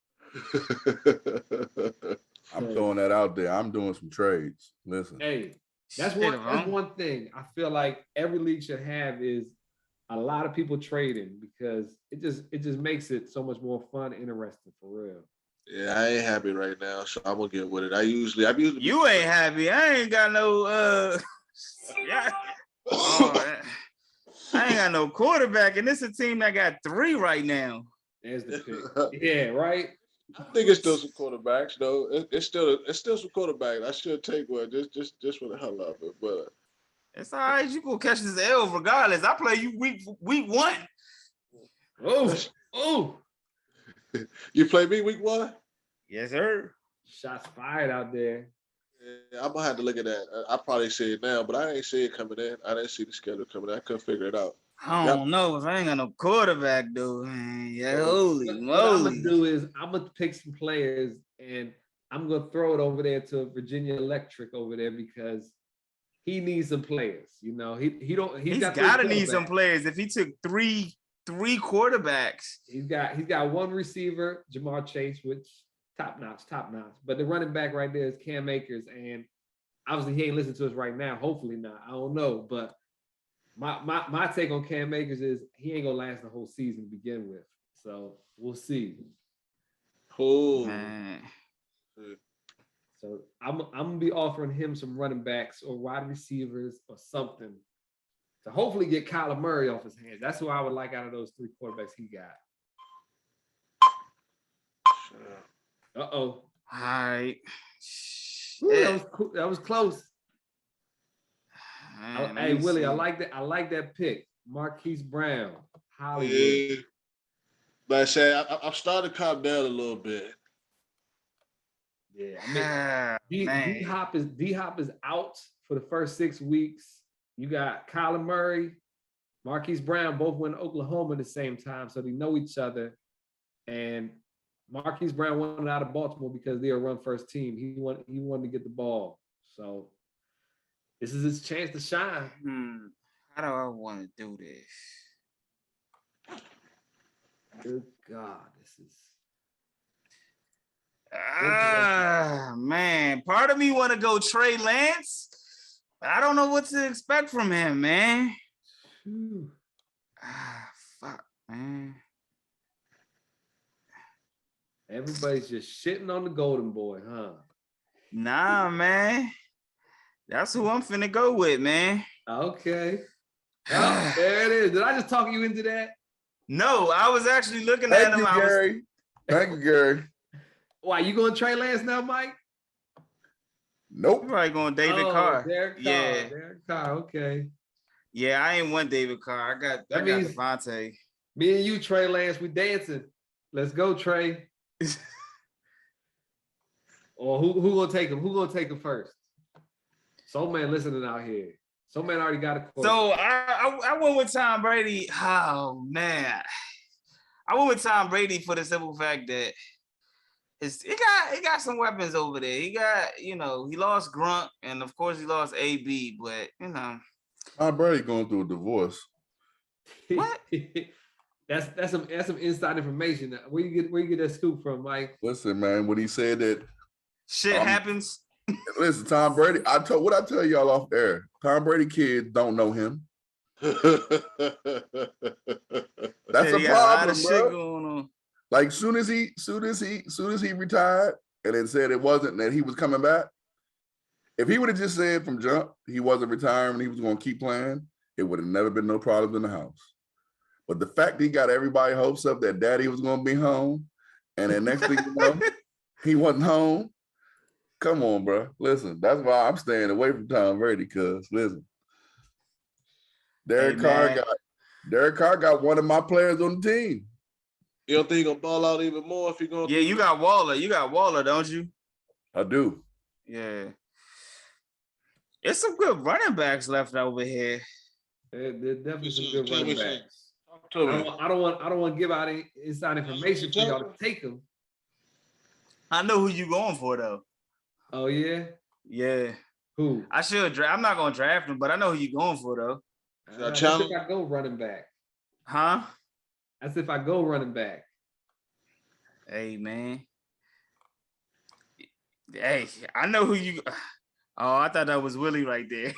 I'm throwing that out there. I'm doing some trades. Listen. Hey, that's one thing I feel like every league should have is a lot of people trading, because it just makes it so much more fun, interesting, for real. Yeah, I ain't happy right now, so I'm gonna get with it. I usually you ain't happy. I ain't got no yeah. I ain't got no quarterback, and this is a team that got 3 right now. There's the pick. Yeah, right. I think it's still some quarterbacks though. It's still some quarterbacks. I should take one just for the hell of it, but it's all right. You gonna catch this L regardless. I play you week 1. Oh. You play me week 1? Yes, sir. Shots fired out there. Yeah, I'm gonna have to look at that. I probably see it now, but I ain't see it coming in. I didn't see the schedule coming in. I couldn't figure it out. I don't know if I ain't got no quarterback, though. Yeah, holy moly. What I'm gonna do is I'm gonna pick some players and I'm gonna throw it over there to Virginia Electric over there, because he needs some players. You know, he's gotta need some players. If he took three quarterbacks, he's got 1 receiver, Jamar Chase, which top notch. But the running back right there is Cam Akers, and obviously he ain't listening to us right now. Hopefully not. I don't know, but my take on Cam Akers is he ain't gonna last the whole season to begin with. So we'll see. Oh man. So I'm gonna be offering him some running backs or wide receivers or something to hopefully get Kyler Murray off his hands. That's who I would like out of those 3 quarterbacks he got. Uh-oh. All right. Ooh, that was close. Man, hey, Willie, I like that pick. Marquise Brown. Hollywood. Yeah. But I say I'm starting to calm down a little bit. Yeah, I mean, D-Hop is out for the first 6 weeks. You got Kyler Murray, Marquise Brown, both went to Oklahoma at the same time, so they know each other. And Marquise Brown wanted out of Baltimore because they're a run-first team. He wanted to get the ball. So this is his chance to shine. How do I want to do this? Good God, this is... Man, part of me want to go Trey Lance. I don't know what to expect from him, man. Fuck, man. Everybody's just shitting on the Golden Boy, huh? Nah, man. That's who I'm finna go with, man. Okay. Oh, there it is. Did I just talk you into that? No, I was actually looking at him. Thank you, Gary. Why, you going Trey Lance now, Mike? Nope. I'm probably going David Carr. Derek Carr, okay. Yeah, I ain't want David Carr. I got Devontae. Me and you, Trey Lance, we dancing. Let's go, Trey. Or who gonna take him? Who gonna take him first? Soul Man listening out here. Soul Man already got a quote. So I went with Tom Brady. Oh man. I went with Tom Brady for the simple fact that he got some weapons over there. He got, he lost Grunt, and of course he lost AB, but Tom Brady going through a divorce. What? That's some inside information. Where you get that scoop from, Mike? Listen, man, when he said that Shit happens. Listen, Tom Brady. I tell y'all off air. Tom Brady kids don't know him. That's a problem, bro. Like soon as he retired and then said it wasn't that he was coming back. If he would have just said from jump he wasn't retiring, he was going to keep playing, it would have never been no problems in the house. But the fact he got everybody hopes up that daddy was going to be home, and then next thing you know, he wasn't home. Come on, bro. Listen, that's why I'm staying away from Tom Brady. Cause listen, Derek Carr got one of my players on the team. You don't think he's gonna ball out even more if he going? Yeah, you got Waller. You got Waller, don't you? I do. Yeah. It's some good running backs left over here. There's definitely some good running backs. I don't want to give out any inside information for y'all to take them. I know who you going for though. Oh yeah? Yeah. Who? I should draft. I'm not gonna draft him, but I know who you going for though. That's if I go running back. Huh? That's if I go running back. Hey man. Hey, I know who you. Oh, I thought that was Willie right there.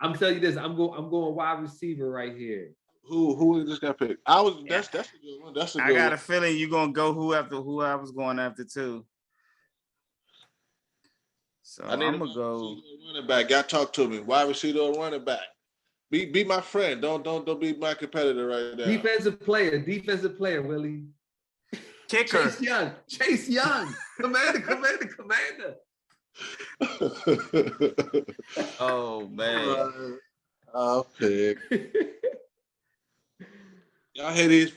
I'm telling you this. I'm going wide receiver right here. Who just got picked? That's a good one. That's a good one. I got a feeling you're gonna go who I was going after too. So I'm gonna go running back. Y'all talk to me. Wide receiver or running back. Be my friend. Don't be my competitor right now. Defensive player, Willie. Kicker. Chase Young. Commander. Oh man. I'll pick. Y'all hear these?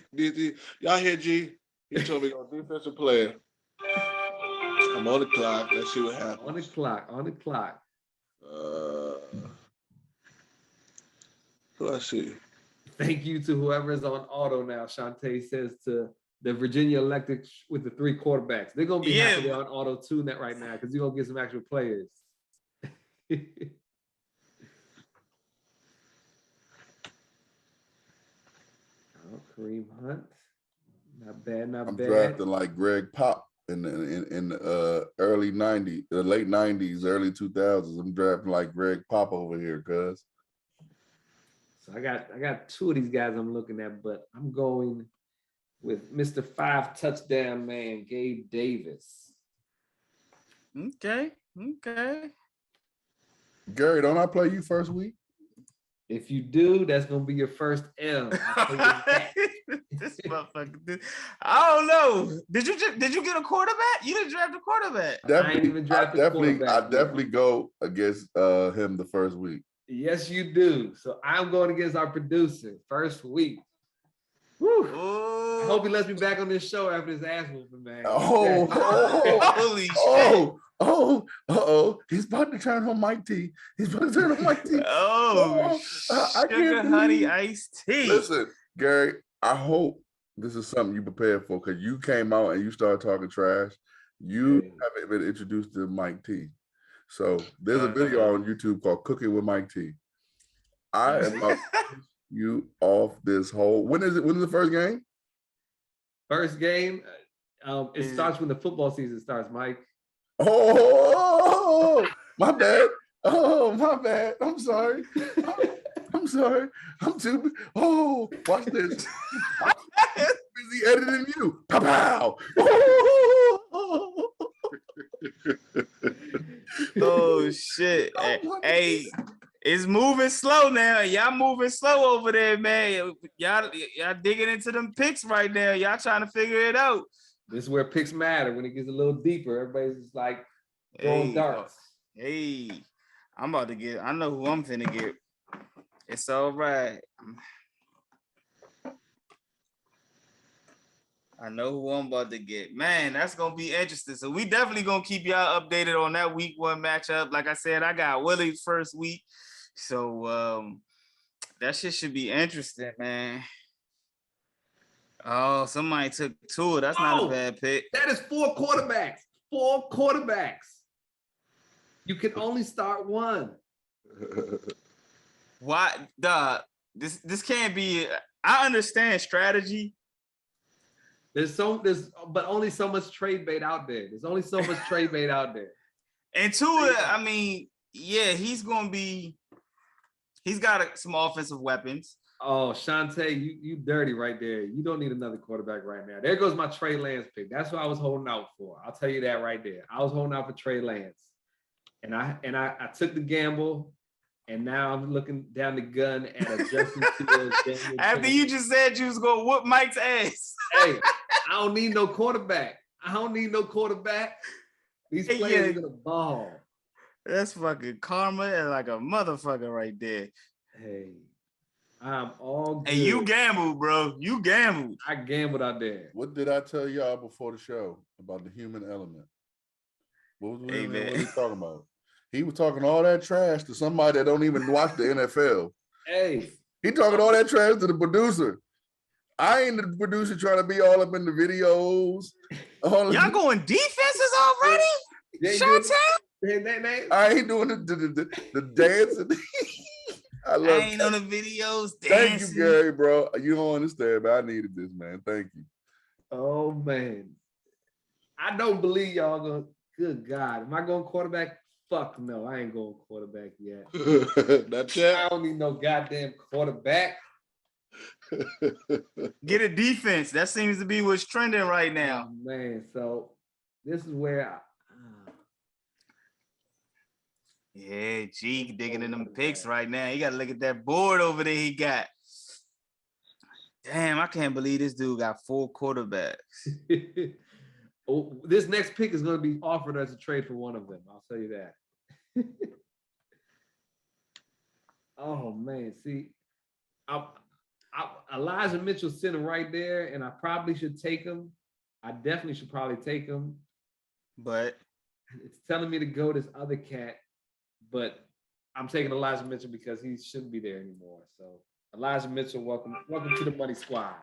Y'all hear G? He told me on defensive player. I'm on the clock. Let's see what happens. On the clock. Who I see? Thank you to whoever is on auto now. Shantae says to the Virginia Electric with the 3 quarterbacks. They're gonna be happy they're on auto tune that right now because you're gonna get some actual players. Kareem Hunt. Not bad. I'm drafting like Greg Pop in the early 90s, the late 90s, early 2000s. I'm drafting like Greg Pop over here, cuz. So I got 2 of these guys I'm looking at, but I'm going with Mr. 5 touchdown man, Gabe Davis. Okay. Gary, don't I play you first week? If you do, that's gonna be your first L. This motherfucker. I don't know. Did you get a quarterback? You didn't draft a quarterback. I ain't even drafted a quarterback. I definitely go against him the first week. Yes, you do. So I'm going against our producer first week. Woo. I hope he lets me back on this show after his ass whooping, man. Holy shit. He's about to turn on Mike T. Oh, sugar honey iced tea. Listen, Gary, I hope this is something you prepared for because you came out and you started talking trash. You haven't been introduced to Mike T. So there's a video on YouTube called Cooking with Mike T. I am about to you off this whole. When is it? When is the first game? First game, it starts when the football season starts, Mike. Oh, my bad. Oh, my bad. I'm sorry. I'm sorry. I'm too. Oh, watch this. I'm busy editing you. Pow. Oh shit! Hey, it's moving slow now. Y'all moving slow over there, man. Y'all digging into them picks right now. Y'all trying to figure it out. This is where picks matter. When it gets a little deeper, everybody's just like throwing darts. Hey, I'm about to get. I know who I'm finna get. It's all right. I know who I'm about to get. Man, that's gonna be interesting. So we definitely gonna keep y'all updated on that week 1 matchup. Like I said, I got Willie's first week. So that shit should be interesting, man. Oh, somebody took 2. That's not a bad pick. That is 4 quarterbacks. 4 quarterbacks. You can only start 1. Why, this can't be. I understand strategy, but only so much trade bait out there. There's only so much trade bait out there. And Tua, I mean, yeah, he's got some offensive weapons. Oh, Shantae, you dirty right there. You don't need another quarterback right now. There goes my Trey Lance pick. That's what I was holding out for. I'll tell you that right there. I was holding out for Trey Lance. And I took the gamble, and now I'm looking down the gun at a Justin Fields. After you just said you was going to whoop Mike's ass. Hey, I don't need no quarterback. These players are going to ball. That's fucking karma and like a motherfucker right there. Hey, I'm all good. And you gambled, bro. You gambled. I gambled out there. What did I tell y'all before the show about the human element? What was he talking about? He was talking all that trash to somebody that don't even watch the NFL. Hey. He talking all that trash to the producer. I ain't the producer trying to be all up in the videos. Y'all going defenses already? Shantae? I ain't doing the dancing. I ain't on the videos dancing. Thank you, Gary, bro. You don't understand, but I needed this, man. Thank you. Oh, man. I don't believe y'all going. Good God. Am I going quarterback? Fuck no. I ain't going quarterback yet. That's it. I don't need no goddamn quarterback. Get a defense. That seems to be what's trending right now. Oh, man, so this is where yeah, G digging in them picks right now. You got to look at that board over there he got. Damn, I can't believe this dude got 4 quarterbacks. Oh, this next pick is going to be offered as a trade for one of them. I'll tell you that. Oh, man. See, Elijah Mitchell's sitting right there, and I probably should take him. I definitely should probably take him. But it's telling me to go this other cat, but I'm taking Elijah Mitchell because he shouldn't be there anymore. So Elijah Mitchell, welcome to the money squad.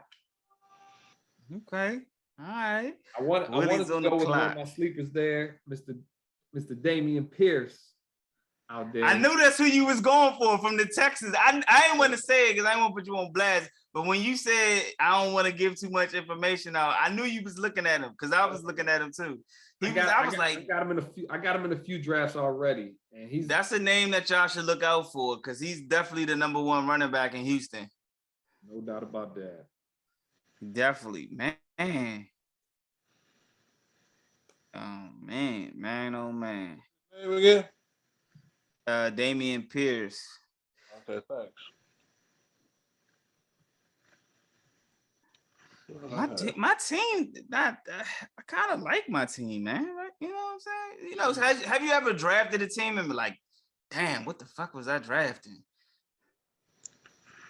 Okay. All right. I wanted to go with one of my sleepers there, Mr. Damian Pierce out there. I knew that's who you was going for from the Texans. I didn't want to say it because I didn't want to put you on blast. But when you said I don't want to give too much information out, I knew you was looking at him because I was looking at him too. I got him in a few drafts already, and that's a name that y'all should look out for because he's definitely the #1 running back in Houston. No doubt about that. Definitely, man. Oh man. Name again? Damian Pierce. Okay, thanks. My team, I kind of like my team, man. You know what I'm saying? You know, have you ever drafted a team and be like, damn, what the fuck was I drafting?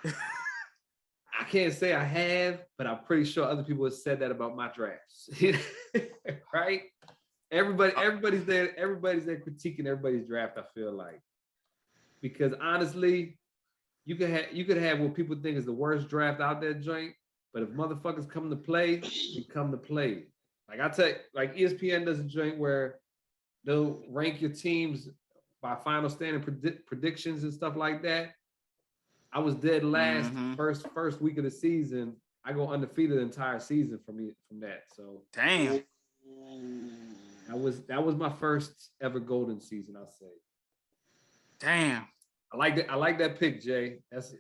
I can't say I have, but I'm pretty sure other people have said that about my drafts. Right? Everybody's there critiquing everybody's draft, I feel like. Because honestly, you could have what people think is the worst draft out there, joint. But if motherfuckers come to play, they come to play. Like I tell you, like ESPN does a joint where they'll rank your teams by final standing predictions and stuff like that. I was dead last first week of the season. I go undefeated the entire season from that. So damn. That was my first ever golden season, I'll say. Damn. I like that pick, Jay. That's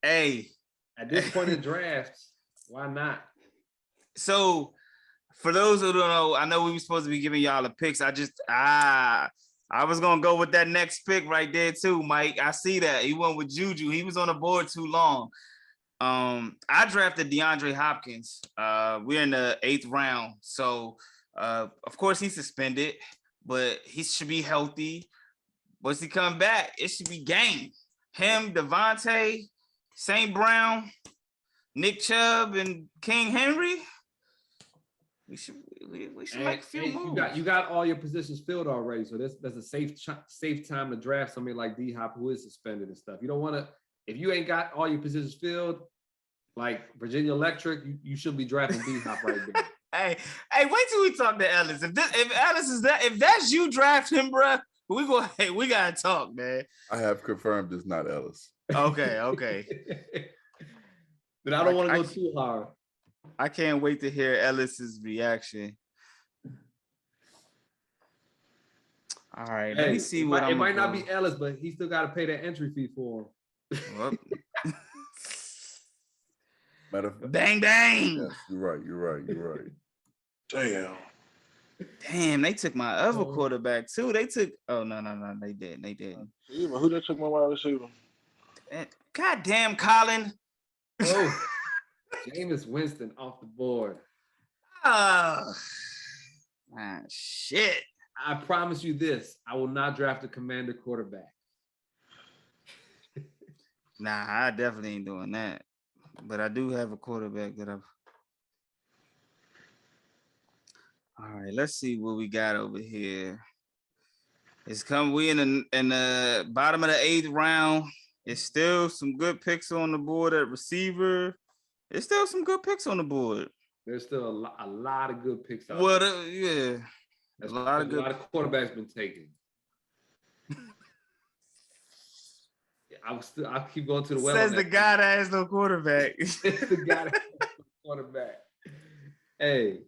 hey. At this point in drafts. Why not? So, for those who don't know, I know we were supposed to be giving y'all the picks. I was gonna go with that next pick right there too, Mike. I see that he went with Juju. He was on the board too long. I drafted DeAndre Hopkins. We're in the 8th round, so of course he's suspended, but he should be healthy. Once he come back, it should be game. Him, Devontae, St. Brown, Nick Chubb, and King Henry. We should make a few moves. You got all your positions filled already, so that's a safe time to draft somebody like D-Hop who is suspended and stuff. You don't want to, if you ain't got all your positions filled, like Virginia Electric, you should be drafting D-Hop right there. Hey, wait till we talk to Ellis. If Ellis is that, if that's you draft him, bro, we gotta talk, man. I have confirmed it's not Ellis. Okay. But I don't want to go too hard. I can't wait to hear Ellis's reaction. All right, let me see what it might not be Ellis, but he still got to pay that entry fee for him. Well, Matter of fact, bang bang. yes, you're right. Damn, they took my other quarterback too. They took. Oh no, they didn't. Who just took my wide receiver? God damn, Colin. Oh, Jameis Winston off the board. Shit. I promise you this: I will not draft a Commander quarterback. Nah, I definitely ain't doing that. But I do have a quarterback that I've. All right, let's see what we got over here. It's come. We in the bottom of the 8th round. It's still some good picks on the board at receiver. It's still some good picks on the board. There's still a lot of good picks out there. Yeah. A lot of quarterbacks been taken. I'll keep going to the well. Says the guy that has no quarterback. The guy that has no quarterback. Hey,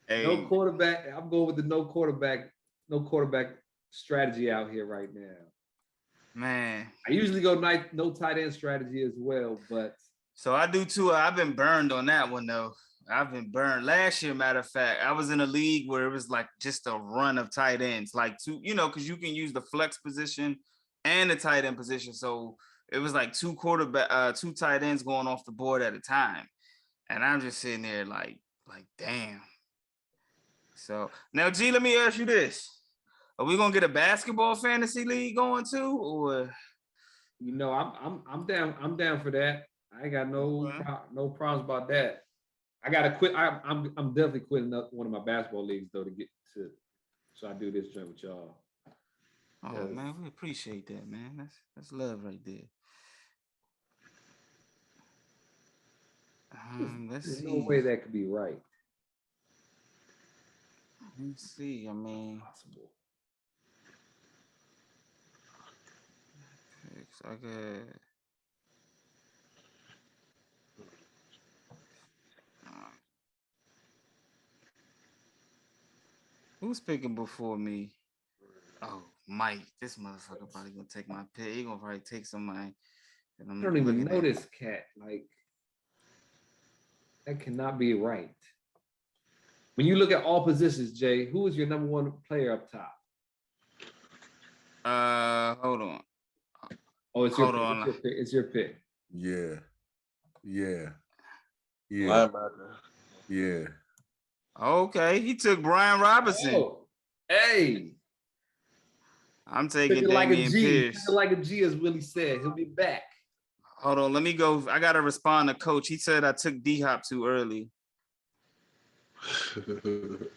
no quarterback. I'm going with the no quarterback strategy out here right now. Man, I usually go no tight end strategy as well, but so I do too. I've been burned on that one though. I've been burned last year. Matter of fact, I was in a league where it was like just a run of tight ends, like two, because you can use the flex position and the tight end position. So it was like two tight ends going off the board at a time, and I'm just sitting there like damn. So now, G, let me ask you this: are we gonna get a basketball fantasy league going too, or? I'm down. I'm down for that. I ain't got no problems about that. I gotta quit. I'm definitely quitting one of my basketball leagues though so I do this joint with y'all. Oh man, we appreciate that, man. That's love right there. There's no way that could be right. Let's see. I mean, possible. I got. Who's picking before me? Oh, Mike. This motherfucker probably gonna take my pick. He gonna probably take somebody. I don't even know this cat. Like, that cannot be right. When you look at all positions, Jay, who is your number one player up top? Hold on. Oh, it's your pick. It's your pick. Yeah. Okay, he took Brian Robinson. Oh, hey. I'm taking Damian Pierce. Like a G, as Willie said. He'll be back. Hold on, let me go. I got to respond to Coach. He said I took D-Hop too early. Good God,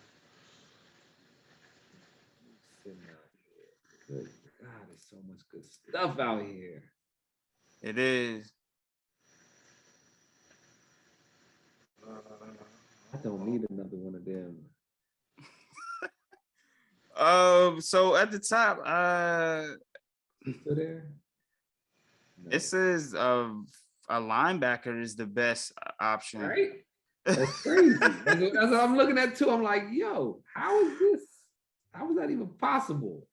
there's so much good stuff out here. It is. I don't need another one of them. So at the top, you still there? No. It says a linebacker is the best option. Right? That's crazy. That's what I'm looking at too. I'm like, yo, how is this? How is that even possible?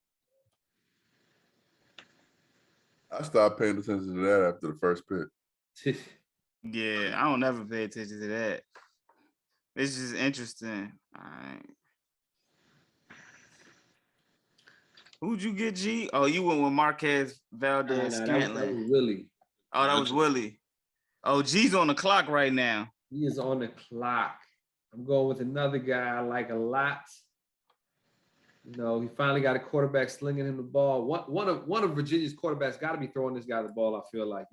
I stopped paying attention to that after the first pick. Yeah, I don't ever pay attention to that. It's just interesting. All right. Who'd you get, G? Oh, you went with Marquez Valdez-Scantling. That was Willie. Oh, that was Willie. Oh, G's on the clock right now. He is on the clock. I'm going with another guy I like a lot. He finally got a quarterback slinging him the ball. One of Virginia's quarterbacks got to be throwing this guy the ball, I feel like,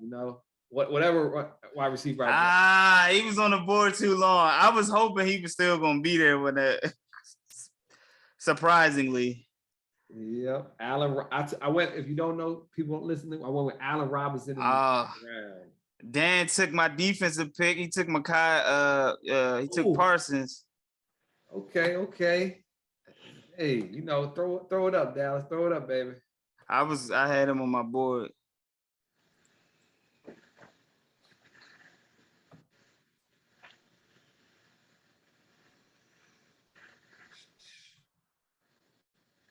whatever wide receiver. He was on the board too long. I was hoping he was still going to be there with that. Surprisingly. Yep. I went, if you don't know, people listening, I went with Allen Robinson in the round. Dan took my defensive pick. He took he took Parsons. Okay. Hey, throw it up, Dallas. Throw it up, baby. I had him on my board.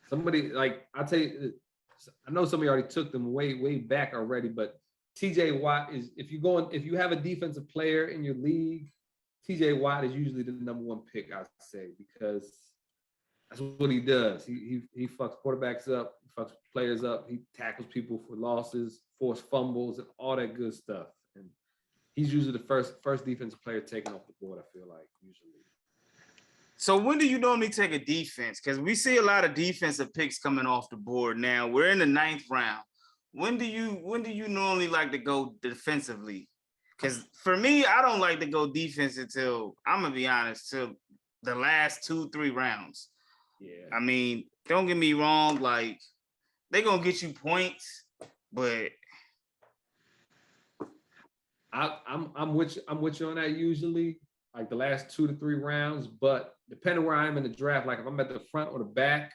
somebody like I'll tell you, I know somebody already took them way back already, but TJ Watt is if you have a defensive player in your league, TJ Watt is usually the #1 pick, I'd say, because that's what he does. He fucks quarterbacks up, he fucks players up, he tackles people for losses, forced fumbles, and all that good stuff. And he's usually the first defensive player taken off the board, I feel like, usually. So when do you normally take a defense? Because we see a lot of defensive picks coming off the board now. We're in the 9th round. When do you normally like to go defensively? Because for me, I don't like to go defense until, I'm gonna be honest, till the last 2-3 rounds. Yeah. I mean, don't get me wrong, like they're gonna get you points, but I'm with you on that usually, like the last 2 to 3 rounds, but depending where I am in the draft, like if I'm at the front or the back,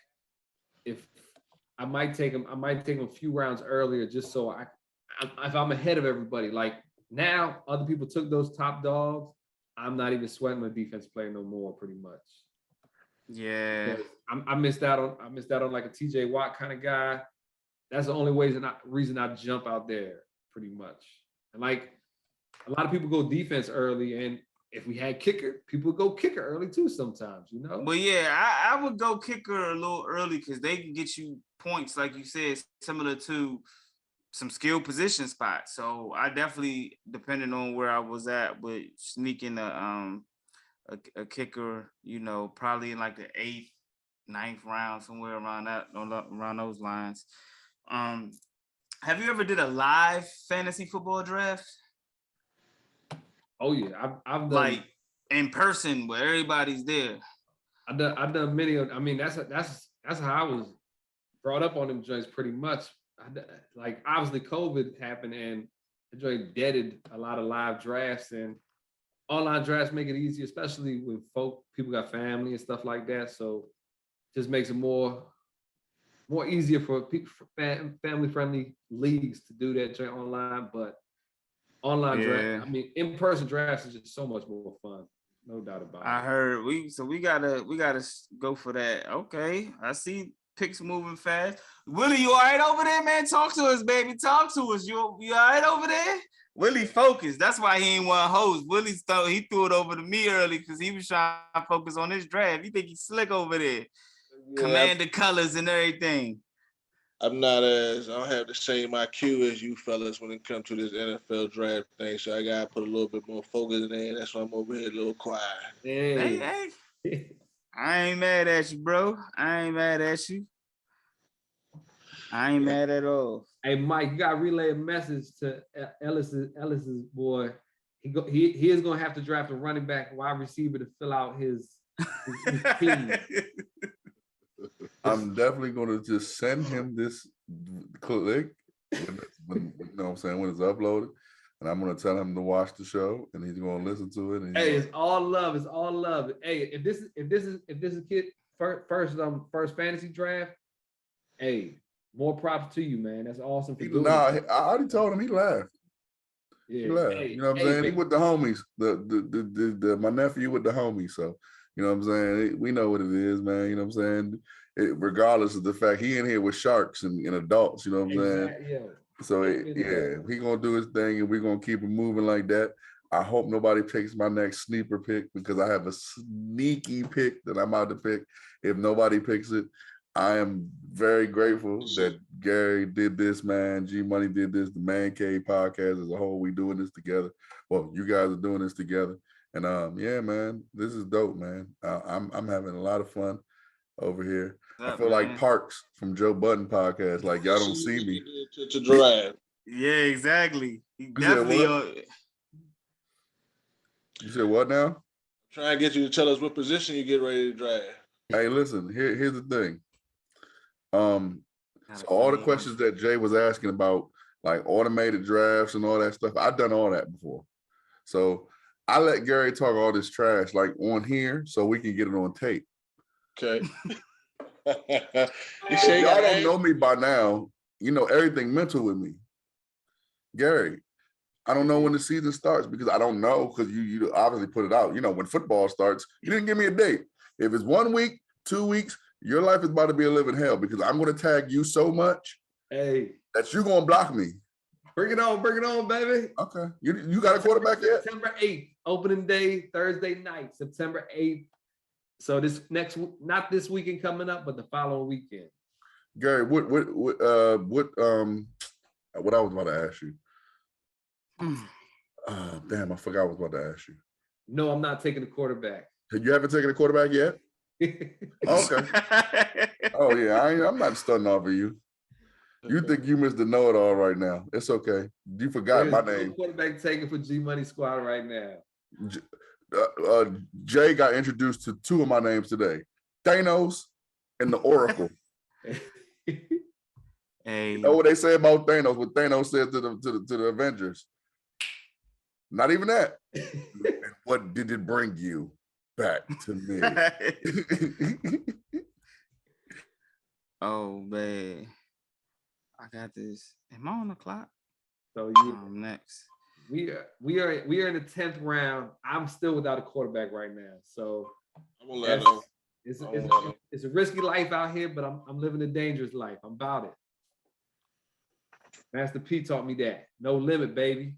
if I might take him a few rounds earlier just so if I'm ahead of everybody. Like now, other people took those top dogs. I'm not even sweating my defense player no more, pretty much. yeah. I missed out on like a TJ Watt kind of guy. That's the only reason I jump out there, pretty much. And like a lot of people go defense early, and if we had kicker, people would go kicker early too sometimes, you know? But yeah, I would go kicker a little early because they can get you points, like you said, similar to some skill position spots. So I definitely, depending on where I was at, would sneak in a kicker, you know, probably in like the 8th, 9th round, somewhere around those lines. Have you ever did a live fantasy football draft? Oh yeah, I've done like in person where everybody's there. I've done many of. I mean, that's how I was brought up on them joints pretty much. Like obviously COVID happened and the joint deaded a lot of live drafts, and online drafts make it easy, especially when people got family and stuff like that. So just makes it more easier for family friendly leagues to do that joint online, but. Online draft, I mean, in-person drafts is just so much more fun, no doubt about it. I heard we gotta go for that. Okay, I see picks moving fast. Willie, you all right over there, man? Talk to us, baby. Talk to us. You all right over there? Willie focused. That's why he ain't want to host. Willie he threw it over to me early because he was trying to focus on his draft. You think he's slick over there? Yeah, command the colors and everything. I don't have the same IQ as you fellas when it comes to this NFL draft thing. So I gotta put a little bit more focus in there. That's why I'm over here a little quiet. Hey. I ain't mad at you, bro. I ain't mad at you. I ain't mad at all. Hey, Mike, you gotta relay a message to Ellis's boy. He is gonna have to draft a running back, wide receiver to fill out his team. I'm definitely going to just send him this click when you know what I'm saying, when it's uploaded, and I'm going to tell him to watch the show, and he's going to listen to it. And hey, it's all love. It's all love. Hey, if this is kid first fantasy draft, hey, more props to you, man. That's awesome for doing. I already told him. He laughed. Yeah, he laughed. Hey, you know what I'm saying? He with the homies. The my nephew with the homies. So you know what I'm saying? We know what it is, man. You know what I'm saying? Regardless of the fact he in here with sharks and adults, you know what I'm saying? Yeah. So he gonna do his thing, and we're gonna keep it moving like that. I hope nobody picks my next sleeper pick because I have a sneaky pick that I'm about to pick. If nobody picks it, I am very grateful that Gary did this, man. G Money did this. The Man Cave podcast as a whole, we doing this together. Well, you guys are doing this together, and yeah, man, this is dope, man. I'm having a lot of fun over here. I feel like Parks from Joe Budden podcast. Like y'all don't see me to drive. Yeah, exactly. He definitely. You said what now? Trying to get you to tell us what position you get ready to drive. Hey, listen. Here's the thing. So all the questions that Jay was asking about, like automated drafts and all that stuff, I've done all that before. So I let Gary talk all this trash like on here so we can get it on tape. Okay. You say y'all don't know me by now. You know everything mental with me. Gary, I don't know when the season starts because I don't know because you obviously put it out. You know, when football starts, you didn't give me a date. If it's 1 week, 2 weeks, Your life is about to be a living hell because I'm going to tag you so much Hey, that you're going to block me. bring it on, baby. Okay. You got a quarterback yet? September 8th, opening day, Thursday night, September 8th. So not this weekend coming up, but the following weekend. Gary, what I was about to ask you. Damn, I forgot what I was about to ask you. No, I'm not taking the quarterback. You haven't taken a quarterback yet? Okay. Oh yeah, I'm not stunning off of you. You think you missed the know-it-all right now. It's okay. You forgot my name. No quarterback taken for G Money Squad right now. Jay got introduced to two of my names today. Thanos and the Oracle. Hey. You know what they say about Thanos? What Thanos said to the Avengers? Not even that. And what did it bring you back to me? Oh man, I got this. Am I on the clock? So I'm next. We are in the 10th round. I'm still without a quarterback right now. So it's a risky life out here, but I'm living a dangerous life. I'm about it. Master P taught me that. No limit, baby.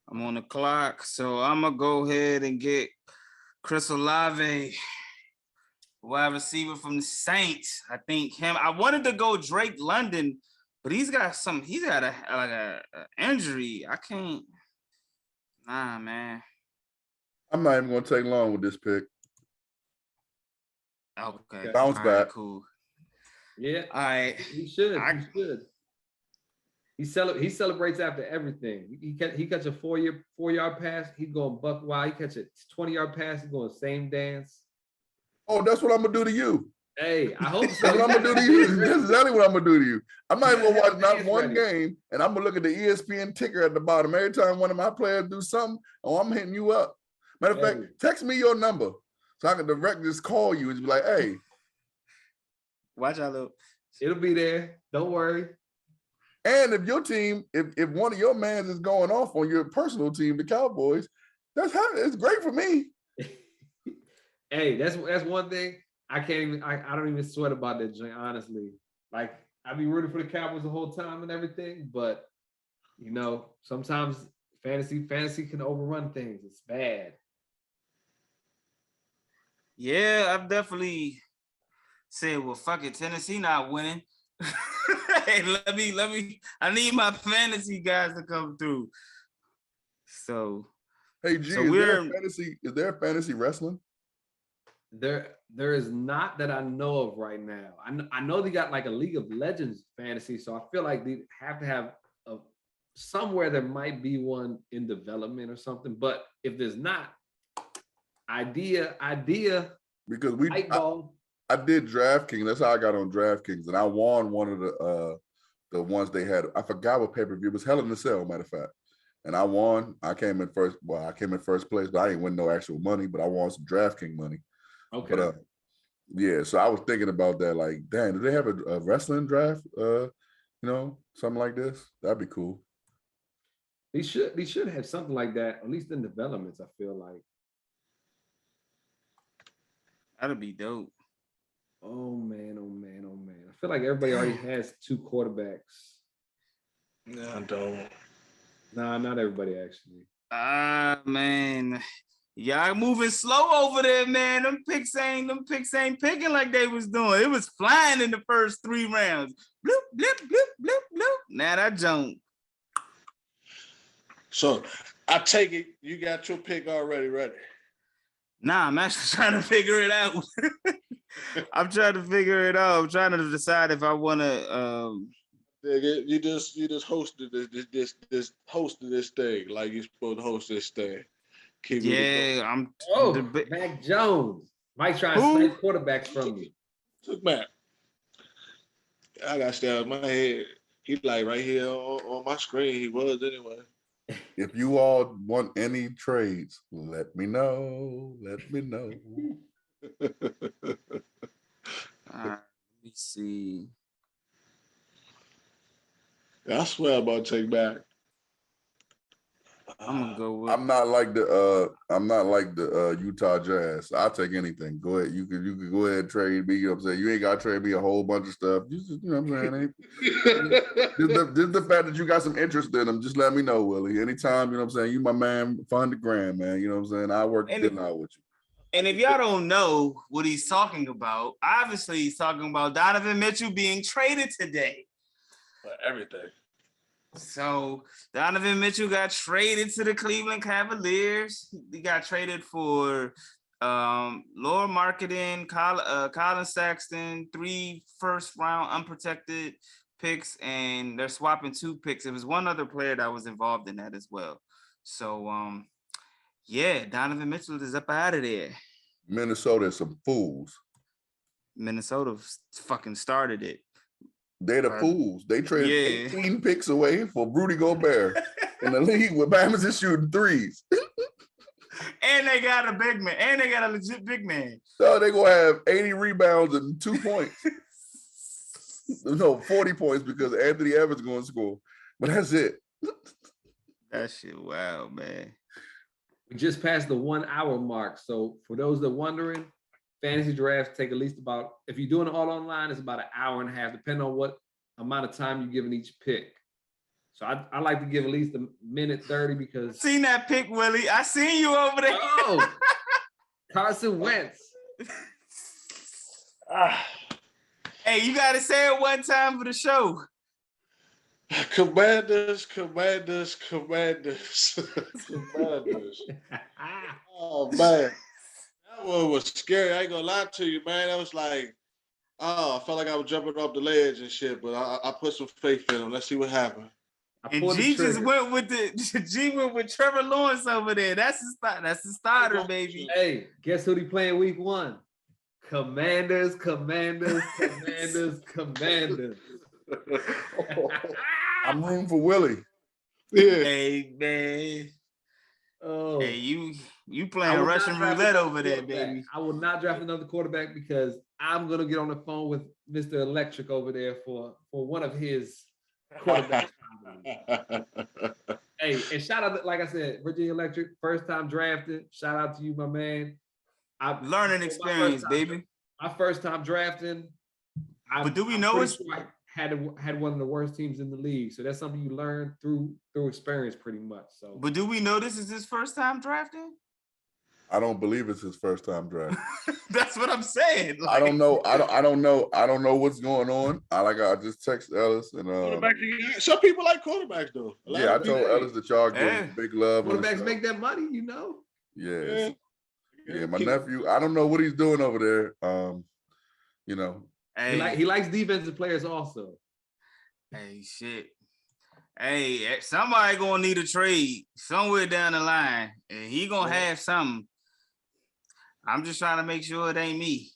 I'm on the clock, so I'm gonna go ahead and get Chris Olave, wide receiver from the Saints. I think him. I wanted to go Drake London, but he's got a injury. I can't. Nah, man. I'm not even gonna take long with this pick. Okay. Bounce back. Right, cool. Yeah. All right. He should. He should. He celebrates after everything. He catch a 4-yard pass, he's going buck wild. He catch a 20-yard pass, he's going same dance. Oh, that's what I'm gonna do to you. Hey, I hope so. That's what I'm gonna do to you. That's exactly what I'm gonna do to you. I'm not even gonna watch not one game, and I'm gonna look at the ESPN ticker at the bottom. Every time one of my players do something, I'm hitting you up. Matter of fact, text me your number so I can direct just call you and be like, hey. Watch out, look. It'll be there. Don't worry. And if your team, if one of your mans is going off on your personal team, the Cowboys, it's great for me. Hey, that's one thing I don't even sweat about that joint, honestly. Like, I be rooting for the Cowboys the whole time and everything, but sometimes fantasy can overrun things. It's bad. Yeah, I've definitely said, well, fuck it, Tennessee not winning. Hey, let me. I need my fantasy guys to come through. So, hey, G, so is there fantasy wrestling? There is not that I know of right now. I know they got like a League of Legends fantasy, so I feel like they have to have somewhere there might be one in development or something. But if there's not, idea. Because I did DraftKings. That's how I got on DraftKings, and I won one of the ones they had. I forgot what pay-per-view. It was Hell in a Cell, matter of fact. And I won. I came in first. Well, I came in first place, but I didn't win no actual money. But I won some DraftKings money. Okay. But, yeah. So I was thinking about that. Like, damn, do they have a wrestling draft? Something like this. That'd be cool. They should have something like that, at least in developments. I feel like that'd be dope. Oh man. I feel like everybody already has two quarterbacks. No, I don't. Nah, not everybody actually. Man. Y'all moving slow over there, man. Them picks ain't picking like they was doing. It was flying in the first 3 rounds. Bloop, bloop, bloop, bloop, bloop. Now that jump. So I take it you got your pick already ready. Nah, I'm actually trying to figure it out. I'm trying to figure it out. I'm trying to decide if I want to. You just hosted this hosted this thing like you're supposed to host this thing. I'm. Mac Jones. Mike trying to snipe quarterbacks from me. Took Mac. I got to stay out of my head. He like right here on my screen. He was anyway. If you all want any trades, let me know. Let me know. Let me see. I swear I'm about to take back. I'm gonna go with. I'm not like the Utah Jazz. I'll take anything. Go ahead. You can go ahead and trade me. You know what I'm saying? You ain't gotta trade me a whole bunch of stuff. You know what I'm saying? Just the fact that you got some interest in them, just let me know, Willie. Anytime, you know what I'm saying? You my man, fund the gram, man. You know what I'm saying? I work it out with you. And if y'all don't know what he's talking about, obviously he's talking about Donovan Mitchell being traded today. For everything. So Donovan Mitchell got traded to the Cleveland Cavaliers. He got traded for lower marketing, Colin Sexton, 3 first-round unprotected picks, and they're swapping 2 picks. It was one other player that was involved in that as well. So yeah, Donovan Mitchell is up out of there. Minnesota is some fools. Minnesota fucking started it. They're the fools. They traded 18 picks away for Rudy Gobert in the league with Bama's is shooting threes. And they got a big man. And they got a legit big man. So they're going to have 80 rebounds and 2 points. No, 40 points because Anthony Evans is going to score. But that's it. That shit, wow, man. We just passed the 1 hour mark. So for those that are wondering, fantasy drafts take at least about, if you're doing it all online, it's about an hour and a half, depending on what amount of time you're giving each pick. So I like to give at least a minute 30 because. Seen that pick, Willie. I seen you over there. Oh, Carson Wentz. Hey, you got to say it one time for the show. Commanders. Oh, man. That one was scary. I ain't gonna lie to you, man. That was like, I felt like I was jumping off the ledge and shit, but I put some faith in him. Let's see what happened. And G just went with went with Trevor Lawrence over there. That's the starter, baby. Hey, guess who he playing week 1? Commanders. I'm rooting for Willie. Yeah. Hey, man. Oh. Hey, you playing Russian roulette over there, baby. I will not draft another quarterback because I'm gonna get on the phone with Mr. Electric over there for one of his quarterbacks. Hey, and shout out, like I said, Virginia Electric, first time drafted. Shout out to you, my man. Learning experience, baby. My first time drafting. But do we know it's had one of the worst teams in the league? So that's something you learn through experience, pretty much. So, but do we know this is his first time drafting? I don't believe it's his first time draft. That's what I'm saying. Like, I don't know. I don't know what's going on. I just text Ellis and some people like quarterbacks though. Yeah, I told Ellis that y'all give big love. Quarterbacks make that money, you know. Yeah, my nephew. I don't know what he's doing over there. You know, he likes defensive players also. Hey, shit. Hey, somebody gonna need a trade somewhere down the line, and he gonna have something. I'm just trying to make sure it ain't me.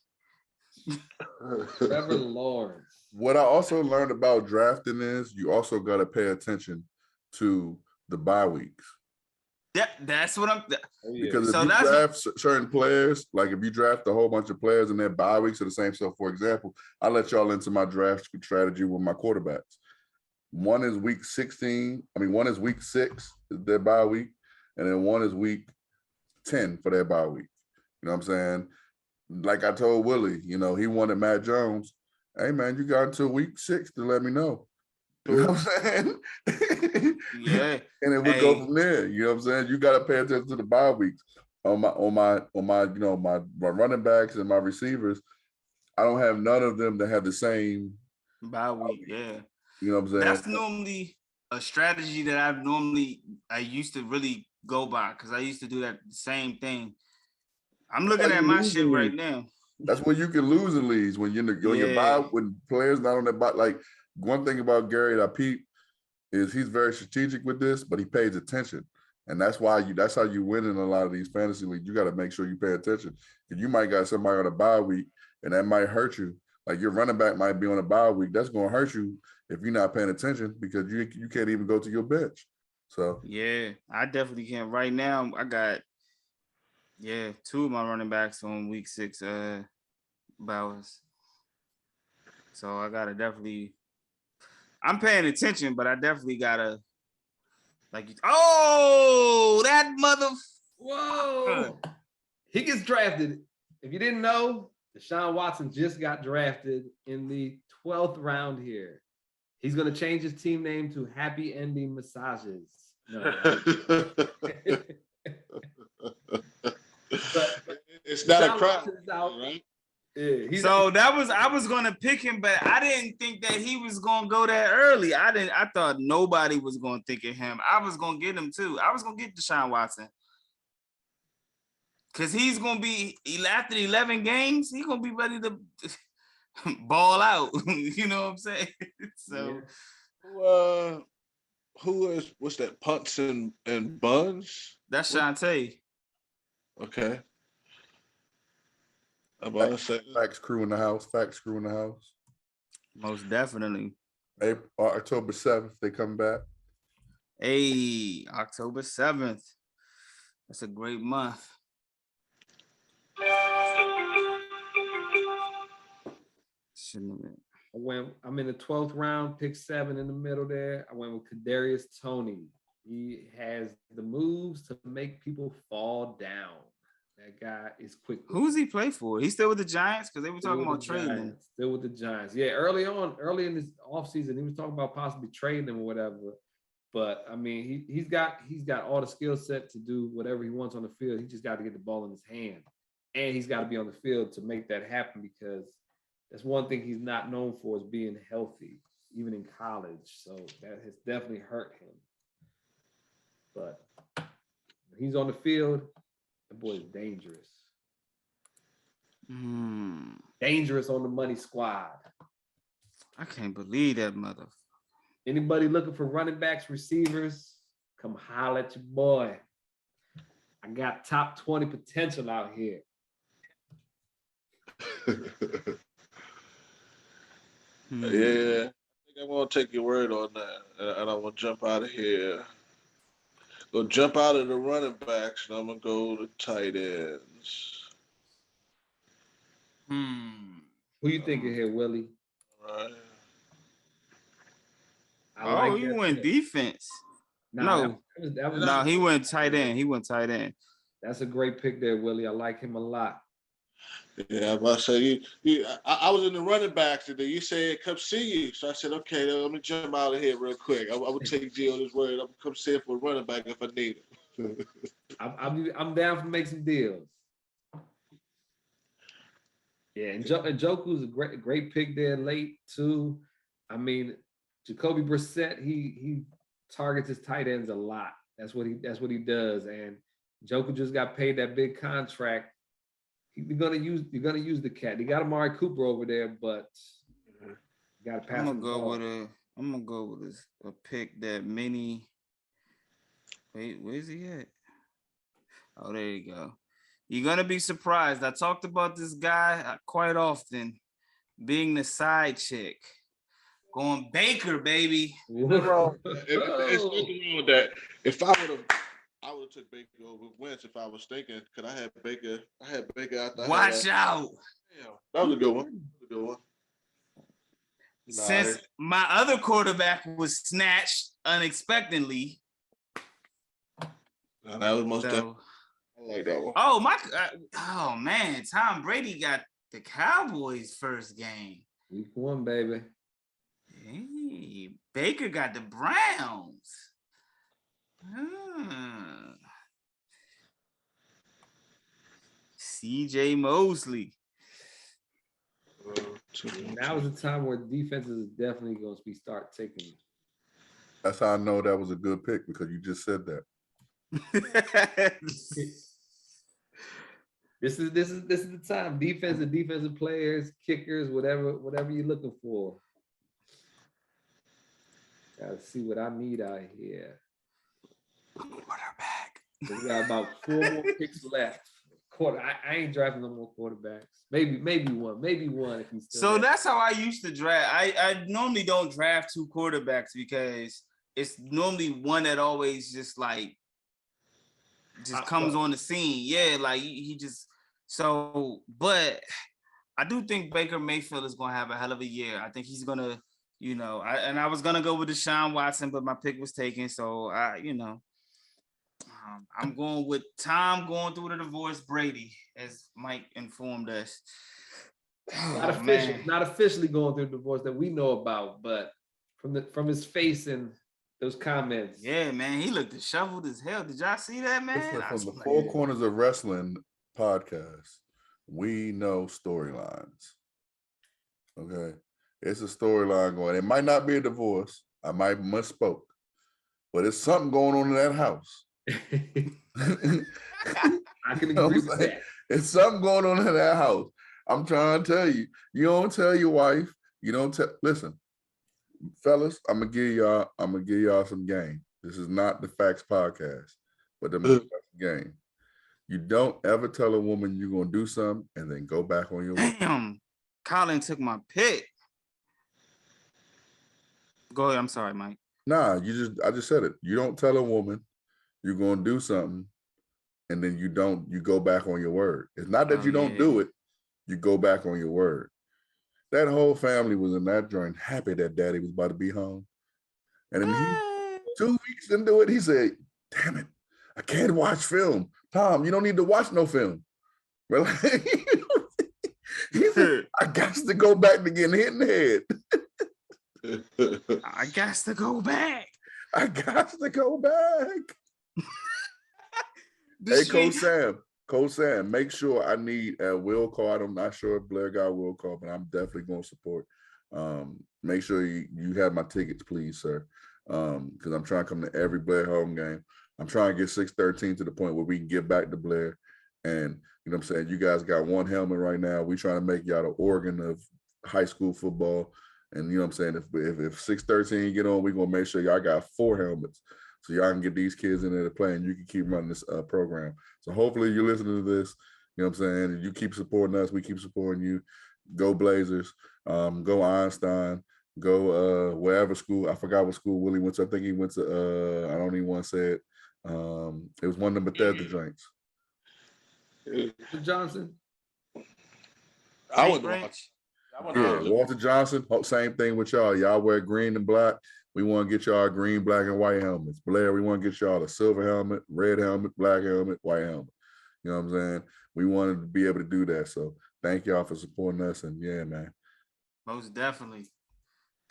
Trevor Lawrence. What I also learned about drafting is you also got to pay attention to the bye weeks. That's what I'm. Because if you draft certain players, like if you draft a whole bunch of players and their bye weeks are the same. So, for example, I let y'all into my draft strategy with my quarterbacks. One is week 16. One is week 6, their bye week, and then one is week 10 for their bye week. You know what I'm saying? Like I told Willie, he wanted Matt Jones. Hey, man, you got until week 6 to let me know. You know what I'm saying? Yeah. And then we'll go from there. You know what I'm saying? You got to pay attention to the bye weeks. On my my running backs and my receivers, I don't have none of them that have the same bye week. Yeah. You know what I'm saying? That's normally a strategy that I used to really go by because I used to do that same thing. I'm looking at my shit right now. That's when you can lose in leagues when you're on your bye, when players not on their bye. Like one thing about Gary that I peep is he's very strategic with this, but he pays attention. And that's how you win in a lot of these fantasy leagues. You got to make sure you pay attention. Because you might got somebody on a bye week and that might hurt you. Like your running back might be on a bye week. That's going to hurt you if you're not paying attention because you can't even go to your bench. So yeah, I definitely can't. Right now, I got 2 of my running backs on week 6 Bowers. So I gotta definitely. I'm paying attention, but I definitely gotta Oh, that mother. Whoa. He gets drafted. If you didn't know, Deshaun Watson just got drafted in the 12th round here. He's going to change his team name to Happy Ending Massages. No. But it's not Deshaun a crime, Watson is out. right? Yeah, So I was gonna pick him, but I didn't think that he was gonna go that early. I thought nobody was gonna think of him. I was gonna get him too. I was gonna get Deshaun Watson. Cause he's gonna be after 11 games, he's gonna be ready to ball out. You know what I'm saying? So what's that? Punts and buns? that's Shantae. Okay. I'm about to say Facts crew in the house. Facts crew in the house. Most definitely. October 7th, they come back. Hey, October 7th. That's a great month. I'm in the 12th round, pick 7 in the middle there. I went with Kadarius Toney. He has the moves to make people fall down. That guy is quick. Who's he play for? He's still with the Giants? Because they were talking about trading him. Still with the Giants. Yeah, early in this offseason, he was talking about possibly trading him or whatever. But I mean, he's got all the skill set to do whatever he wants on the field. He just got to get the ball in his hand. And he's got to be on the field to make that happen, because that's one thing he's not known for, is being healthy, even in college. So that has definitely hurt him. But when he's on the field, the boy is dangerous. Dangerous on the money squad. I can't believe that mother. Anybody looking for running backs, receivers, come holler at your boy. I got top 20 potential out here. Yeah, I think I'm gonna take your word on that, and I'm gonna jump out of here. Go jump out of the running backs, and I'm gonna go to tight ends. Who you thinking here, Willie? All He right. went defense. No, he went tight end. He went tight end. That's a great pick there, Willie. I like him a lot. Yeah, I'm about to say I was in the running backs today. You said come see you, so I said okay. Let me jump out of here real quick. I would take G on his word. I'm gonna come see him for a running back if I need it. I'm down to make some deals. Yeah, and Njoku's a great pick there late too. I mean, Jacoby Brissett, he targets his tight ends a lot. That's what he does. And Njoku just got paid that big contract. You're gonna use the cat. You got Amari Cooper over there, but you gotta pass. I'm gonna go with a pick that many. Wait, where's he at? Oh, there you go. You're gonna be surprised. I talked about this guy quite often, being the side chick. Going Baker, baby. It's nothing wrong with that. If I would have took Baker over Wentz if I was thinking, because I had Baker out there. Watch out. Damn, that was a good one. Since my other quarterback was snatched unexpectedly. No, that was most definitely. I like that one. Oh man, Tom Brady got the Cowboys' first game. Week 1, baby. Hey, Baker got the Browns. CJ Mosley. Now is the time where defenses is definitely going to start taking. That's how I know that was a good pick, because you just said that. This is the time. Defensive players, kickers, whatever you're looking for. Gotta see what I need out here. Quarterback. We got about 4 more picks left. I ain't drafting no more quarterbacks. Maybe one if he's still. So there. that's how I used to draft. I normally don't draft 2 quarterbacks, because it's normally one that always just comes on the scene. Yeah, like he just but I do think Baker Mayfield is gonna have a hell of a year. I think he's gonna, I was gonna go with Deshaun Watson, but my pick was taken. So I'm going with Tom going through the divorce, Brady, as Mike informed us. Not officially going through the divorce that we know about, but from his face and those comments. Yeah, man, he looked disheveled as hell. Did y'all see that, man? Listen, from the Four Corners of Wrestling podcast, we know storylines. Okay, it's a storyline going. It might not be a divorce. I might misspoke, but it's something going on in that house. I can agree with that. It's something going on in that house. I'm trying to tell you. You don't tell your wife. You don't tell. Listen, fellas, I'm gonna give y'all some game. This is not the Facts Podcast, but the game. You don't ever tell a woman you're gonna do something and then go back on your word. Damn, Colin took my pick. Go ahead. I'm sorry, Mike. Nah, I just said it. You don't tell a woman you're gonna do something and then you go back on your word. It's not that you don't do it, you go back on your word. That whole family was in that joint happy that daddy was about to be home. And then 2 weeks into it, he said, damn it, I can't watch film. Tom, you don't need to watch no film. Well, he said, I got to go back to getting hit in the head. I got to go back. I got to go back. Hey, Coach Sam, make sure I need a will call. I'm not sure if Blair got will call, but I'm definitely going to support. Make sure you have my tickets, please, sir. Because I'm trying to come to every Blair home game. I'm trying to get 613 to the point where we can get back to Blair. And, you know what I'm saying, you guys got one helmet right now. We trying to make y'all the Oregon of high school football. And, you know what I'm saying, if 613 get on, we're going to make sure y'all got 4 helmets. So y'all can get these kids in there to play and you can keep running this program. So hopefully you're listening to this, you know what I'm saying, and you keep supporting us, we keep supporting you. Go Blazers, go Einstein, go wherever school. I forgot what school Willie went to. I think he went to, I don't even want to say it. It was one of the Bethesda joints. Johnson? I would watch. Walter Johnson, same thing with y'all. Y'all wear green and black. We want to get y'all green, black, and white helmets. Blair, we want to get y'all a silver helmet, red helmet, black helmet, white helmet. You know what I'm saying? We wanted to be able to do that. So thank y'all for supporting us. And yeah, man. Most definitely.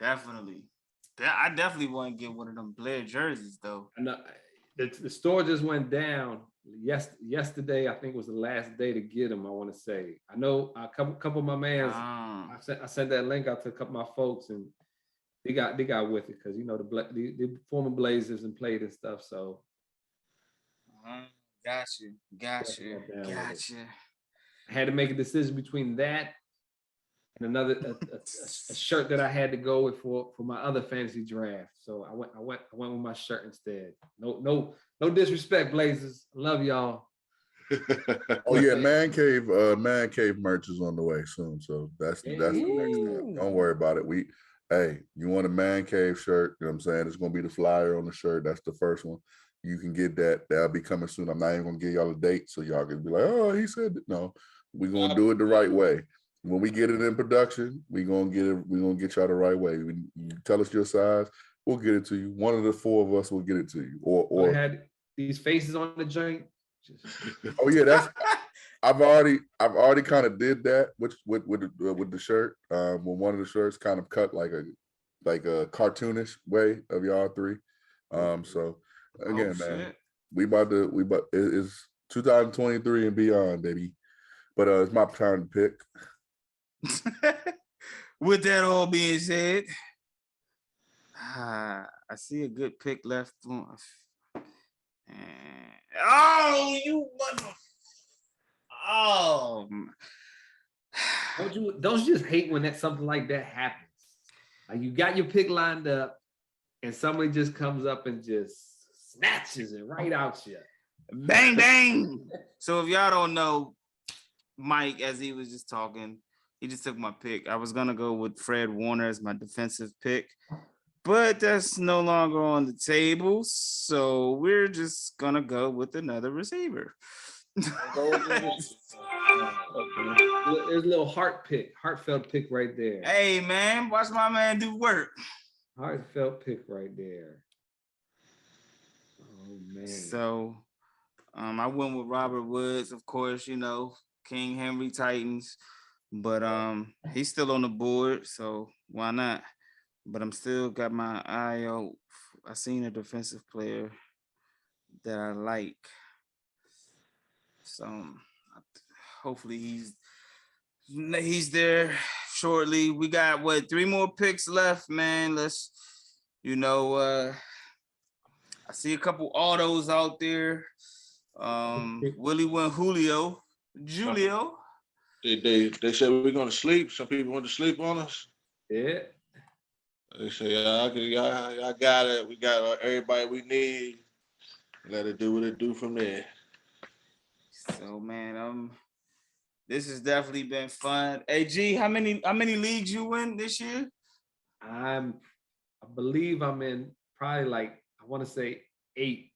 Definitely. I definitely want to get one of them Blair jerseys, though. The store just went down. Yesterday, I think was the last day to get them, I want to say. I know a couple of my mans, I sent that link out to a couple of my folks, and they got with it because, you know, the former Blazers and played and stuff. So got you. I had to make a decision between that and another a shirt that I had to go with for my other fantasy draft. So I went with my shirt instead. No disrespect, Blazers. Love y'all. Oh yeah, Man Cave merch is on the way soon. So that's the next time. Don't worry about it. You want a Man Cave shirt, you know what I'm saying? It's gonna be the flyer on the shirt. That's the first one. You can get that. That'll be coming soon. I'm not even gonna give y'all a date, so y'all can be like, oh, he said that. No, we're gonna do it the right way. When we get it in production, we're gonna get y'all the right way. When you tell us your size, we'll get it to you. One of the 4 of us will get it to you. Or I had these faces on the joint. Oh yeah, that's I've already kind of did that with the shirt. When one of the shirts kind of cut like a cartoonish way of y'all 3. So again, man, it's 2023 and beyond, baby. But it's my time to pick. With that all being said, I see a good pick left on. Oh, you mother! Oh, don't you just hate when something like that happens? Like you got your pick lined up, and somebody just comes up and just snatches it right out you. Bang bang! So if y'all don't know, Mike, as he was just talking, he just took my pick. I was gonna go with Fred Warner as my defensive pick, but that's no longer on the table. So we're just gonna go with another receiver. There's a little heartfelt pick right there. Hey man, watch my man do work. Heartfelt pick right there. Oh man. So I went with Robert Woods, of course, you know, King Henry Titans, but he's still on the board, so why not? But I'm still got my eye out. I seen a defensive player that I like. So hopefully he's there shortly. We got what, 3 more picks left, man. Let's, you know, I see a couple autos out there. Willie went Julio. They said we're gonna sleep. Some people want to sleep on us. Yeah. They say, I got it. We got everybody we need. Let it do what it do from there. So man, this has definitely been fun. Hey G, how many leagues you win this year? I believe I'm in probably like, I want to say 8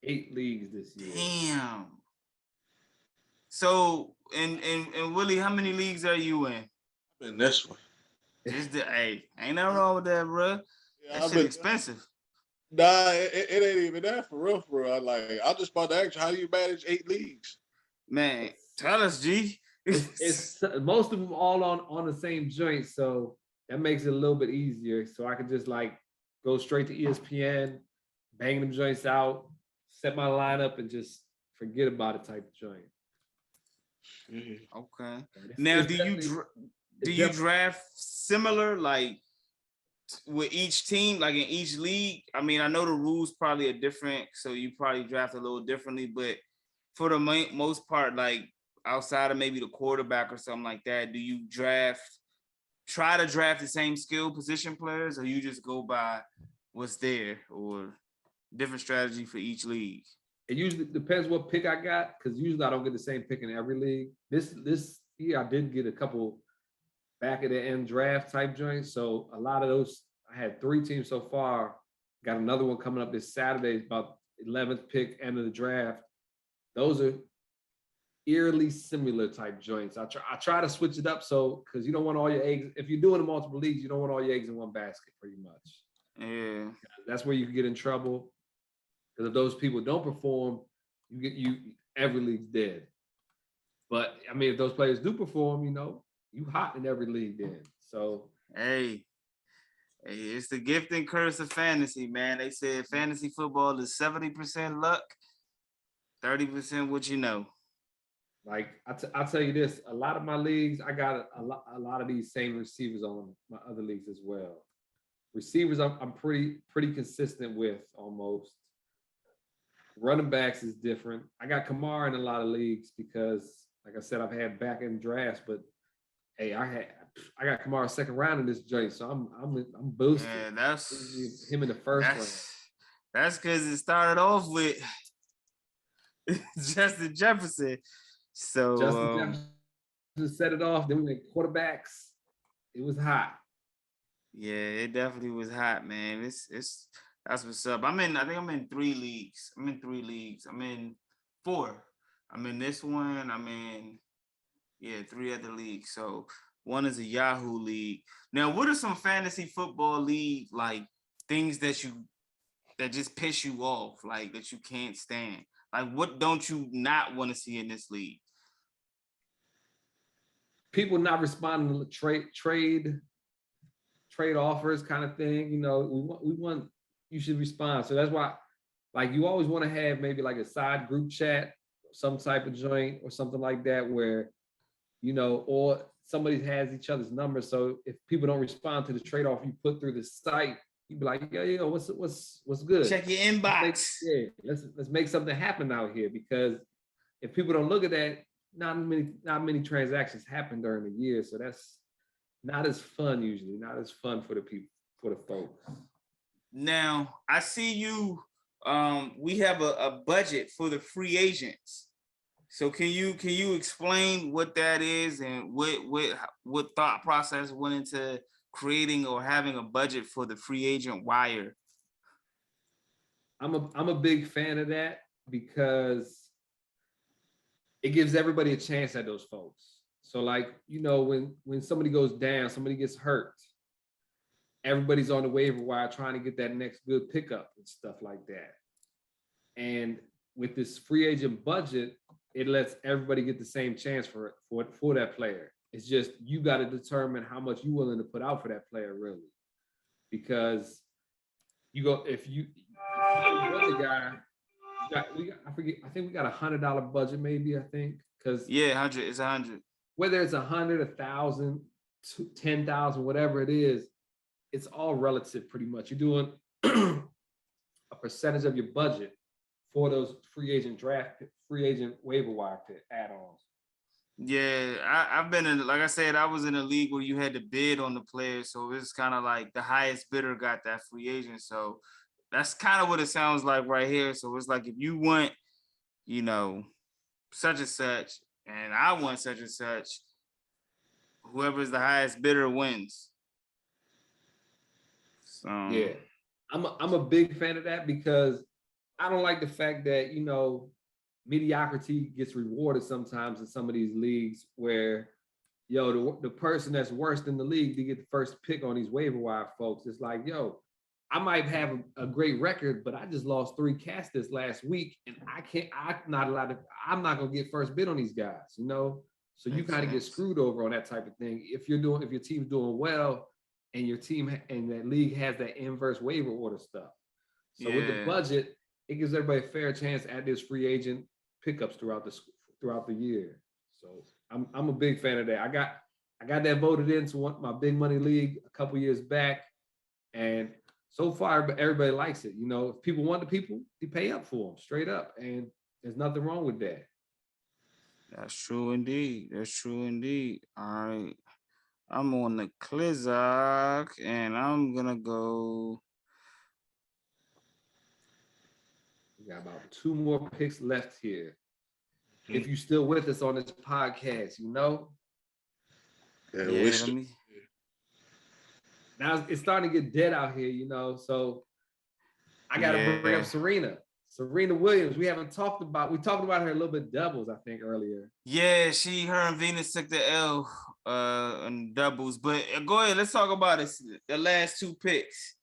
leagues this year. Damn. So and Willie, how many leagues are you in? In this one. Hey, ain't nothing wrong with that, bro. That shit expensive. Nah, it ain't even that for real. I just about to ask you, how do you manage 8 leagues? Man, tell us, G. it's most of them all on the same joint, so that makes it a little bit easier. So I could just like go straight to ESPN, bang them joints out, set my lineup, and just forget about it type of joint. Mm-hmm. Okay. Now, do you draft similar, like with each team, like in each league? I mean, I know the rules probably are different, so you probably draft a little differently, but for the most part, like outside of maybe the quarterback or something like that, do you try to draft the same skill position players, or you just go by what's there, or different strategy for each league? It usually depends what pick I got, because usually I don't get the same pick in every league. This year I did get a couple back at the end draft type joints. So a lot of those, I had 3 teams so far. Got another one coming up this Saturday, about 11th pick, end of the draft. Those are eerily similar type joints. I try to switch it up, so because you don't want all your eggs, if you're doing multiple leagues, you don't want all your eggs in one basket pretty much. Yeah. That's where you can get in trouble. Because if those people don't perform, every league's dead. But I mean, if those players do perform, you hot in every league then. So hey, it's the gift and curse of fantasy, man. They said fantasy football is 70% luck, 30% what you know. Like I'll tell you this, a lot of my leagues, I got a lot of these same receivers on my other leagues as well. Receivers, I'm pretty consistent with almost. Running backs is different. I got Kamara in a lot of leagues because, like I said, I've had back end drafts, but hey, I got Kamara 2nd round in this joint, so I'm boosted. Yeah, that's him in the 1st round. That's because it started off with Justin Jefferson. So Justin Jefferson set it off. Then we went quarterbacks. It was hot. Yeah, it definitely was hot, man. It's that's what's up. I think I'm in 3 leagues. I'm in 4. I'm in this one. I'm in 3 other leagues. So one is a Yahoo league. Now, what are some fantasy football league like things that just piss you off, like that you can't stand? Like, what don't you not want to see in this league? People not responding to trade offers kind of thing. We want you should respond. So that's why, like, you always want to have maybe like a side group chat, some type of joint or something like that where, or somebody has each other's numbers. So if people don't respond to the trade off you put through the site, you'd be like, yo, what's good? Check your inbox. Let's make something happen out here, because if people don't look at that, not many transactions happen during the year. So that's not as fun usually, not as fun for the people, for the folks. Now, I see you, we have a budget for the free agents. So can you explain what that is and what thought process went into creating or having a budget for the free agent wire? I'm a big fan of that, because it gives everybody a chance at those folks. So like, you know, when somebody goes down, somebody gets hurt, everybody's on the waiver wire trying to get that next good pickup and stuff like that. And with this free agent budget, it lets everybody get the same chance for that player. It's just you got to determine how much you're willing to put out for that player, really, because you go if you the guy. I think we got $100 budget, maybe. I think because 100 is 100. Whether it's 100, 1,000, 10,000, whatever it is, it's all relative, pretty much. You're doing a percentage of your budget for those free agent waiver wire add-ons. Yeah, I've been in, like I said, I was in a league where you had to bid on the player, so it's kind of like the highest bidder got that free agent. So that's kind of what it sounds like right here. So it's like if you want, you know, such and such, and I want such and such, whoever's the highest bidder wins. So yeah, I'm a big fan of that because I don't like the fact that, you know, mediocrity gets rewarded sometimes in some of these leagues where, yo, the person that's worst in the league, they get the first pick on these waiver wire folks. It's like, yo, I might have a great record, but I just lost 3 cats this last week, and I'm not gonna get first bid on these guys, you know? So you kind of get screwed over on that type of thing. If your team's doing well and your team and that league has that inverse waiver order stuff. So with the budget, it gives everybody a fair chance at this free agent pickups throughout the year. So I'm a big fan of that. I got that voted into my big money league a couple years back, and so far everybody likes it. You know, if people want the people, they pay up for them straight up, and there's nothing wrong with that. That's true indeed. That's true indeed. All right, I'm on the Clizzock, and I'm gonna go. We got about 2 more picks left here. If you're still with us on this podcast, you know. Now it's starting to get dead out here, you know. So I gotta bring up Serena Williams. We talked about her a little bit doubles, I think, earlier. Yeah, her and Venus took the L in doubles. But go ahead, let's talk about it. The last 2 picks.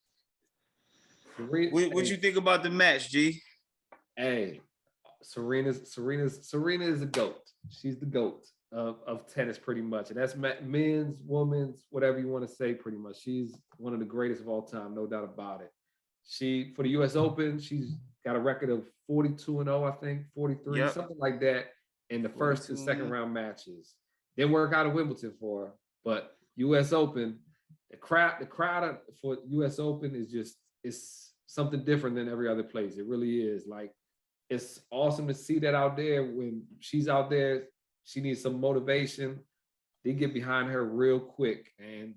What you think about the match, G? Hey, Serena is a GOAT. She's the GOAT of tennis, pretty much. And that's men's, women's, whatever you want to say, pretty much. She's one of the greatest of all time, no doubt about it. For the US Open, she's got a record of 42-0, I think, 43, something like that, in the first and second round matches. Didn't work out at Wimbledon for her, but US Open, the crowd for US Open it's something different than every other place. It really is. Like, it's awesome to see that out there. When she's out there, she needs some motivation. They get behind her real quick, and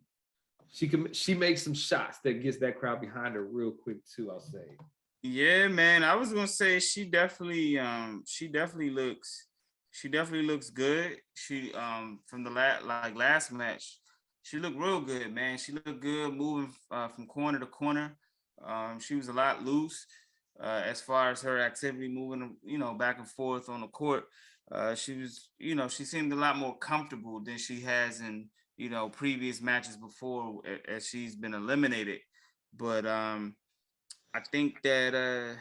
she makes some shots that gets that crowd behind her real quick too, I'll say. Yeah, man. I was gonna say she definitely looks good. She from the last match, she looked real good, man. She looked good moving from corner to corner. She was a lot loose as far as her activity moving, you know, back and forth on the court. She was, you know, she seemed a lot more comfortable than she has in, you know, previous matches before as she's been eliminated. But I think that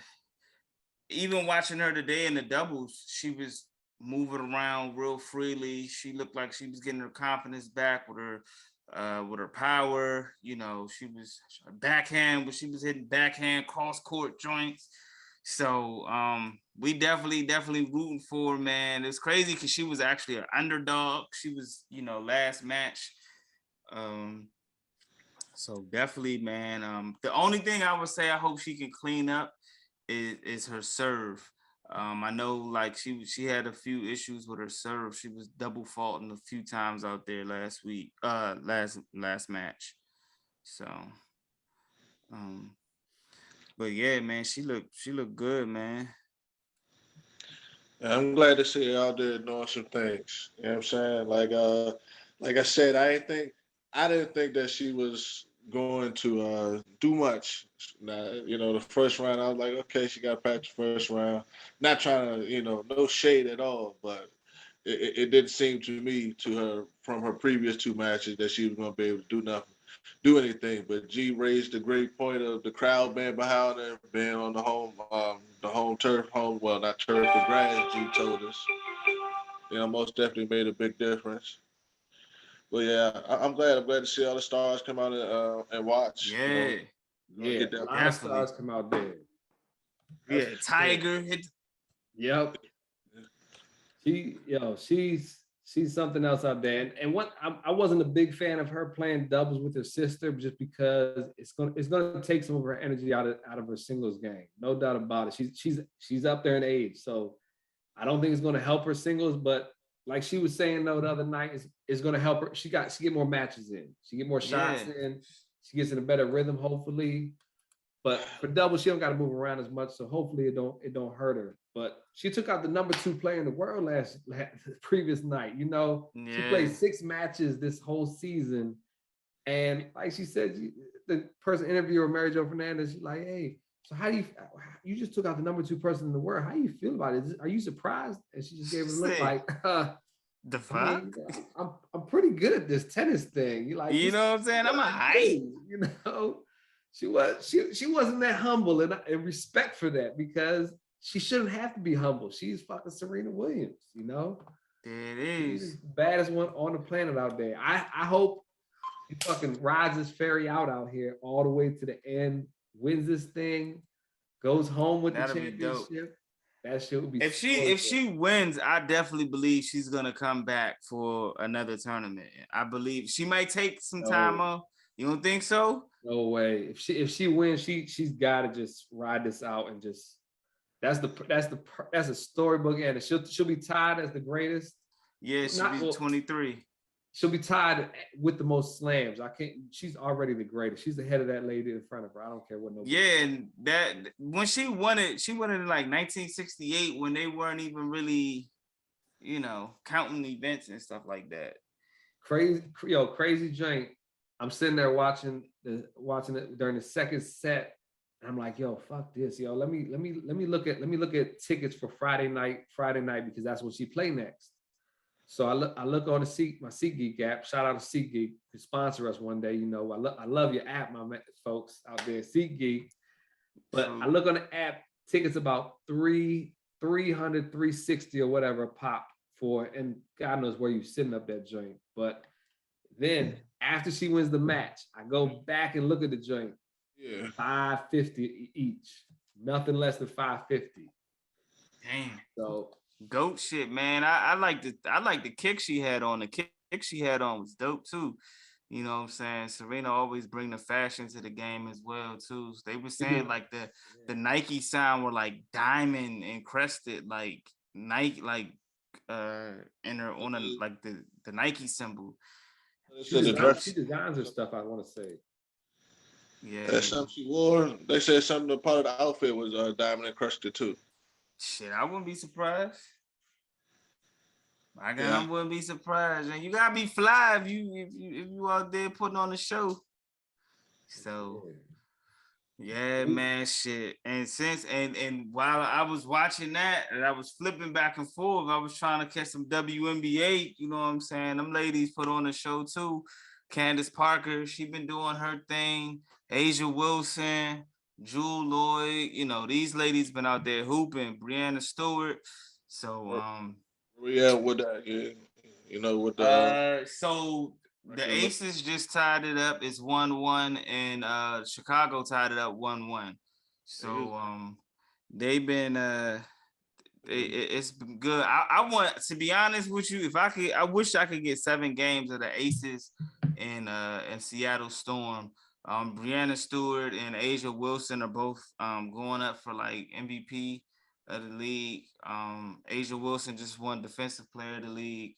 even watching her today in the doubles, she was moving around real freely. She looked like she was getting her confidence back with her power. You know, she was backhand, but she was hitting backhand cross court joints. So we definitely rooting for her, man. It's crazy because she was actually an underdog. She was, you know, last match. So definitely, man. The only thing I would say I hope she can clean up is her serve. I know, like, she had a few issues with her serve. She was double faulting a few times out there last week, last match. So, but yeah, man, she looked good, man. Yeah, I'm glad to see her out there doing some things. You know what I'm saying? Like I said, I didn't think that she was going to do much. Now, you know, the first round, I was like, okay, she got past the first round. Not trying to, you know, no shade at all, but it didn't seem to me to her from her previous 2 matches that she was going to be able to do anything. But G raised the great point of the crowd being behind her, being on the home turf, well, not turf, but grass. G told us, most definitely made a big difference. But yeah, I'm glad. I'm glad to see all the stars come out and watch. Yeah, Yeah, a lot of stars come out there. Yeah, Tiger hit. Yep. She's something else out there. And what I wasn't a big fan of her playing doubles with her sister, just because it's gonna take some of her energy out of her singles game. No doubt about it. She's up there in age, so I don't think it's gonna help her singles. But like she was saying though the other night, it's gonna help her. She get more matches in. She get more shots in. She gets in a better rhythm, hopefully. But for doubles, she don't got to move around as much, so hopefully it don't hurt her. But she took out the number 2 player in the world last previous night. She played 6 matches this whole season, and like she said, the person interviewer, Mary Jo Fernandez, she's like, "Hey, so how do you just took out the number 2 person in the world? How do you feel about it? Are you surprised?" And she just gave it a look like, the fuck? I'm pretty good at this tennis thing. You know what I'm saying? I'm a height. She wasn't that humble, and respect for that, because she shouldn't have to be humble. She's fucking Serena Williams, It is. She's the baddest one on the planet out there. I hope she fucking rides this ferry out here all the way to the end, wins this thing, goes home with the championship. That shit would be. If she wins, I definitely believe she's gonna come back for another tournament. I believe she might take some time off. You don't think so? No way. If she wins, she's got to just ride this out and just. That's a storybook, and she'll be tied as the greatest. Yeah, she'll be 23. She'll be tied with the most slams. She's already the greatest. She's ahead of that lady in front of her. I don't care what nobody. Yeah, and that when she won it in like 1968, when they weren't even really, counting events and stuff like that. Crazy joint. I'm sitting there watching it during the second set. And I'm like, yo, fuck this, yo. Let me look at tickets for Friday night, because that's when she play next. So I look on my SeatGeek app. Shout out to SeatGeek to sponsor us one day. I love your app, my folks out there, SeatGeek. But I look on the app, tickets about $300, $360 or whatever a pop for, and God knows where you sitting up that joint. But then after she wins the match, I go back and look at the joint. Yeah. $550 each. Nothing less than $550. Damn. So GOAT shit, man. I like the kick she had on. The kick she had on was dope too. You know what I'm saying? Serena always bring the fashion to the game as well too. So they were saying like the Nike sign were like diamond encrusted, like Nike, like in her on the Nike symbol. She designs her stuff, I want to say. Yeah. That's something she wore. They said something part of the outfit was diamond encrusted too. Shit, I wouldn't be surprised. I wouldn't be surprised. And you gotta be fly if you out there putting on a show. So yeah, man, shit. And and while I was watching that and I was flipping back and forth, I was trying to catch some WNBA, you know what I'm saying? Them ladies put on a show too. Candace Parker, she been doing her thing. Asia Wilson, Jewel Lloyd, these ladies been out there hooping. Brianna Stewart. So with that, with the so the Aces just tied it up. It's 1-1, and Chicago tied it up 1-1. So they've been it's been good. I want to be honest with you. If I could, I wish I could get 7 games of the Aces and Seattle Storm. Brianna Stewart and Asia Wilson are both going up for like MVP of the league. Asia Wilson just won Defensive Player of the League.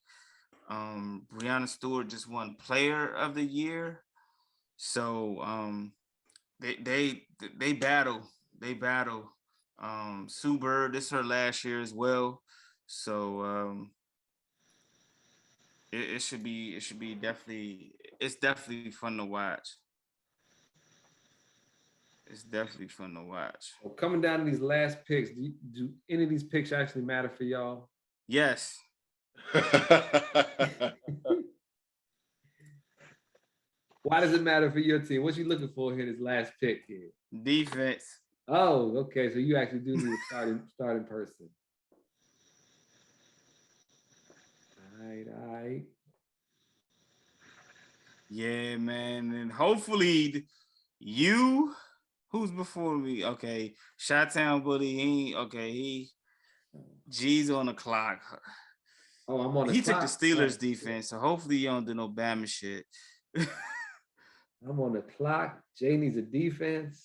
Brianna Stewart just won Player of the Year. So they battle. Sue Bird, this is her last year as well. So it should be it's definitely fun to watch. It's definitely fun to watch. Well, coming down to these last picks, do any of these picks actually matter for y'all? Yes. Why does it matter for your team? What you looking for here, this last pick here? Defense. Oh, okay. So you actually do need a starting person. All right. Yeah, man. And hopefully who's before me? Okay. Chi-Town Bully, G's on the clock. Oh, I'm on the He clock. took the Steelers defense, so hopefully you don't do no Bama shit. I'm on the clock. Jay needs a defense.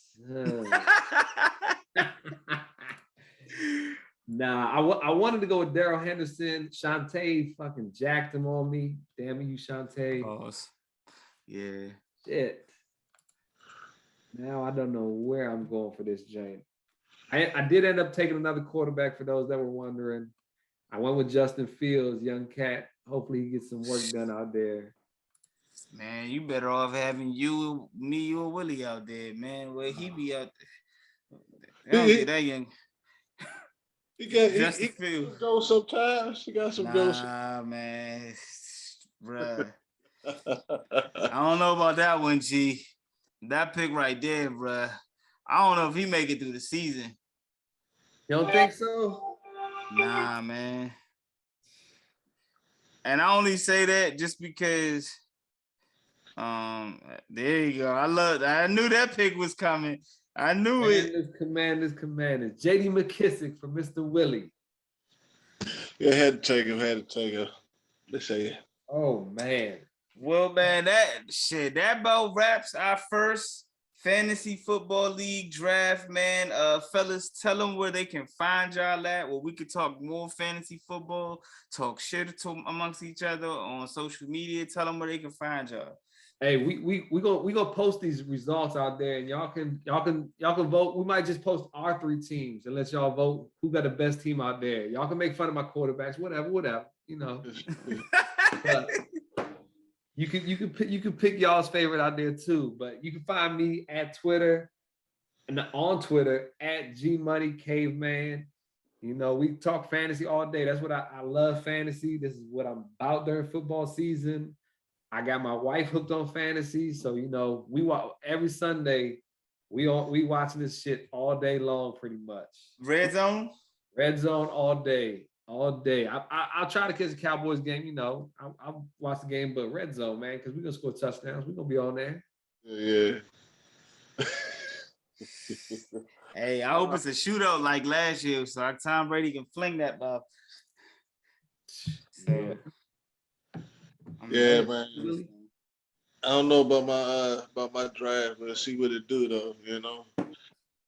Nah, I wanted to go with Darrell Henderson. Shantae fucking jacked him on me. Damn you, Shantae. Pause. Yeah. Shit. Now I don't know where I'm going for this Jane. I did end up taking another quarterback for those that were wondering. I went with Justin Fields, young cat. Hopefully he gets some work done out there. Man, you better off having me, or Willie out there, man. Where he be out there. They don't get that young. He go sometimes. He got some goals. Nah, man. Bruh. I don't know about that one, G. That pick right there, bruh. I don't know if he make it through the season. You don't think so? Nah, man. And I only say that just because there you go. I knew that pick was coming. I knew it. Commanders. JD McKissick for Mr. Willie. Yeah, had to take him. Let's say it. Oh man. Well, man, that about wraps our first fantasy football league draft, man. Fellas, tell them where they can find y'all at, where we could talk more fantasy football, talk shit amongst each other on social media. Tell them where they can find y'all. Hey, we gonna post these results out there, and y'all can vote. We might just post our 3 teams and let y'all vote who got the best team out there. Y'all can make fun of my quarterbacks, whatever. You know. But you can pick y'all's favorite out there too. But you can find me at Twitter and on Twitter at GMoneyCaveman. You know, we talk fantasy all day. That's what I love fantasy. This is what I'm about during football season. I got my wife hooked on fantasy, so you know we watch every Sunday. We watching this shit all day long, pretty much. Red zone all day. I'll try to catch a Cowboys game. You know, I'll watch the game, but red zone, man, because we're gonna score touchdowns. We're gonna be on there. Yeah. Hey, I hope it's a shootout like last year, so Tom Brady can fling that ball. Yeah. Yeah, man. I don't know about my draft, but see what it do though. You know,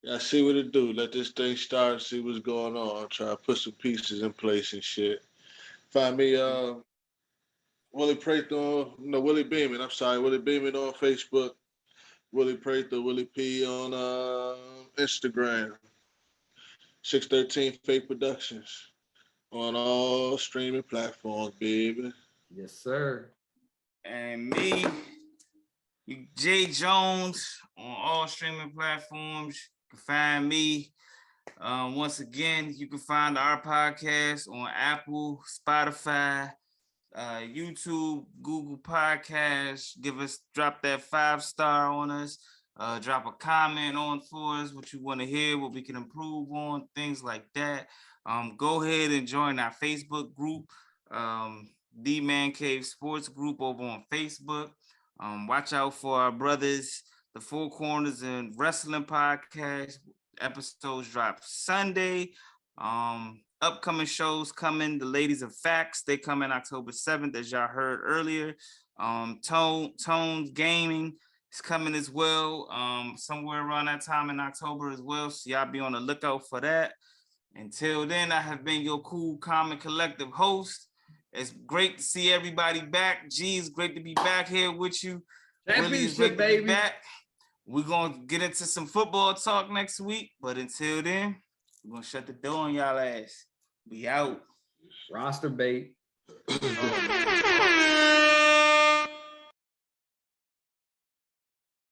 yeah, see what it do. Let this thing start. See what's going on. Try to put some pieces in place and shit. Find me Willie Prather, Willie Beeman. I'm sorry, Willie Beeman on Facebook. Willie Prather, Willie P on Instagram. 613 Faye Productions on all streaming platforms, baby. Yes, sir. And me, Jae Jones on all streaming platforms. You can find me. Once again, you can find our podcast on Apple, Spotify, YouTube, Google Podcasts. Drop that 5-star on us. Drop a comment on for us, what you want to hear, what we can improve on, things like that. Go ahead and join our Facebook group. The Man Cave Sports Group over on Facebook. Watch out for our brothers, the Four Corners and Wrestling Podcast. Episodes drop Sunday. Upcoming shows coming. The Ladies of Facts, they come in October 7th, as y'all heard earlier. Tones Gaming is coming as well, somewhere around that time in October as well. So y'all be on the lookout for that. Until then, I have been your cool, calm, and collective host. It's great to see everybody back. G, it's great to be back here with you. Championship, baby. Back. We're going to get into some football talk next week. But until then, we're going to shut the door on y'all ass. We out. Roster bait.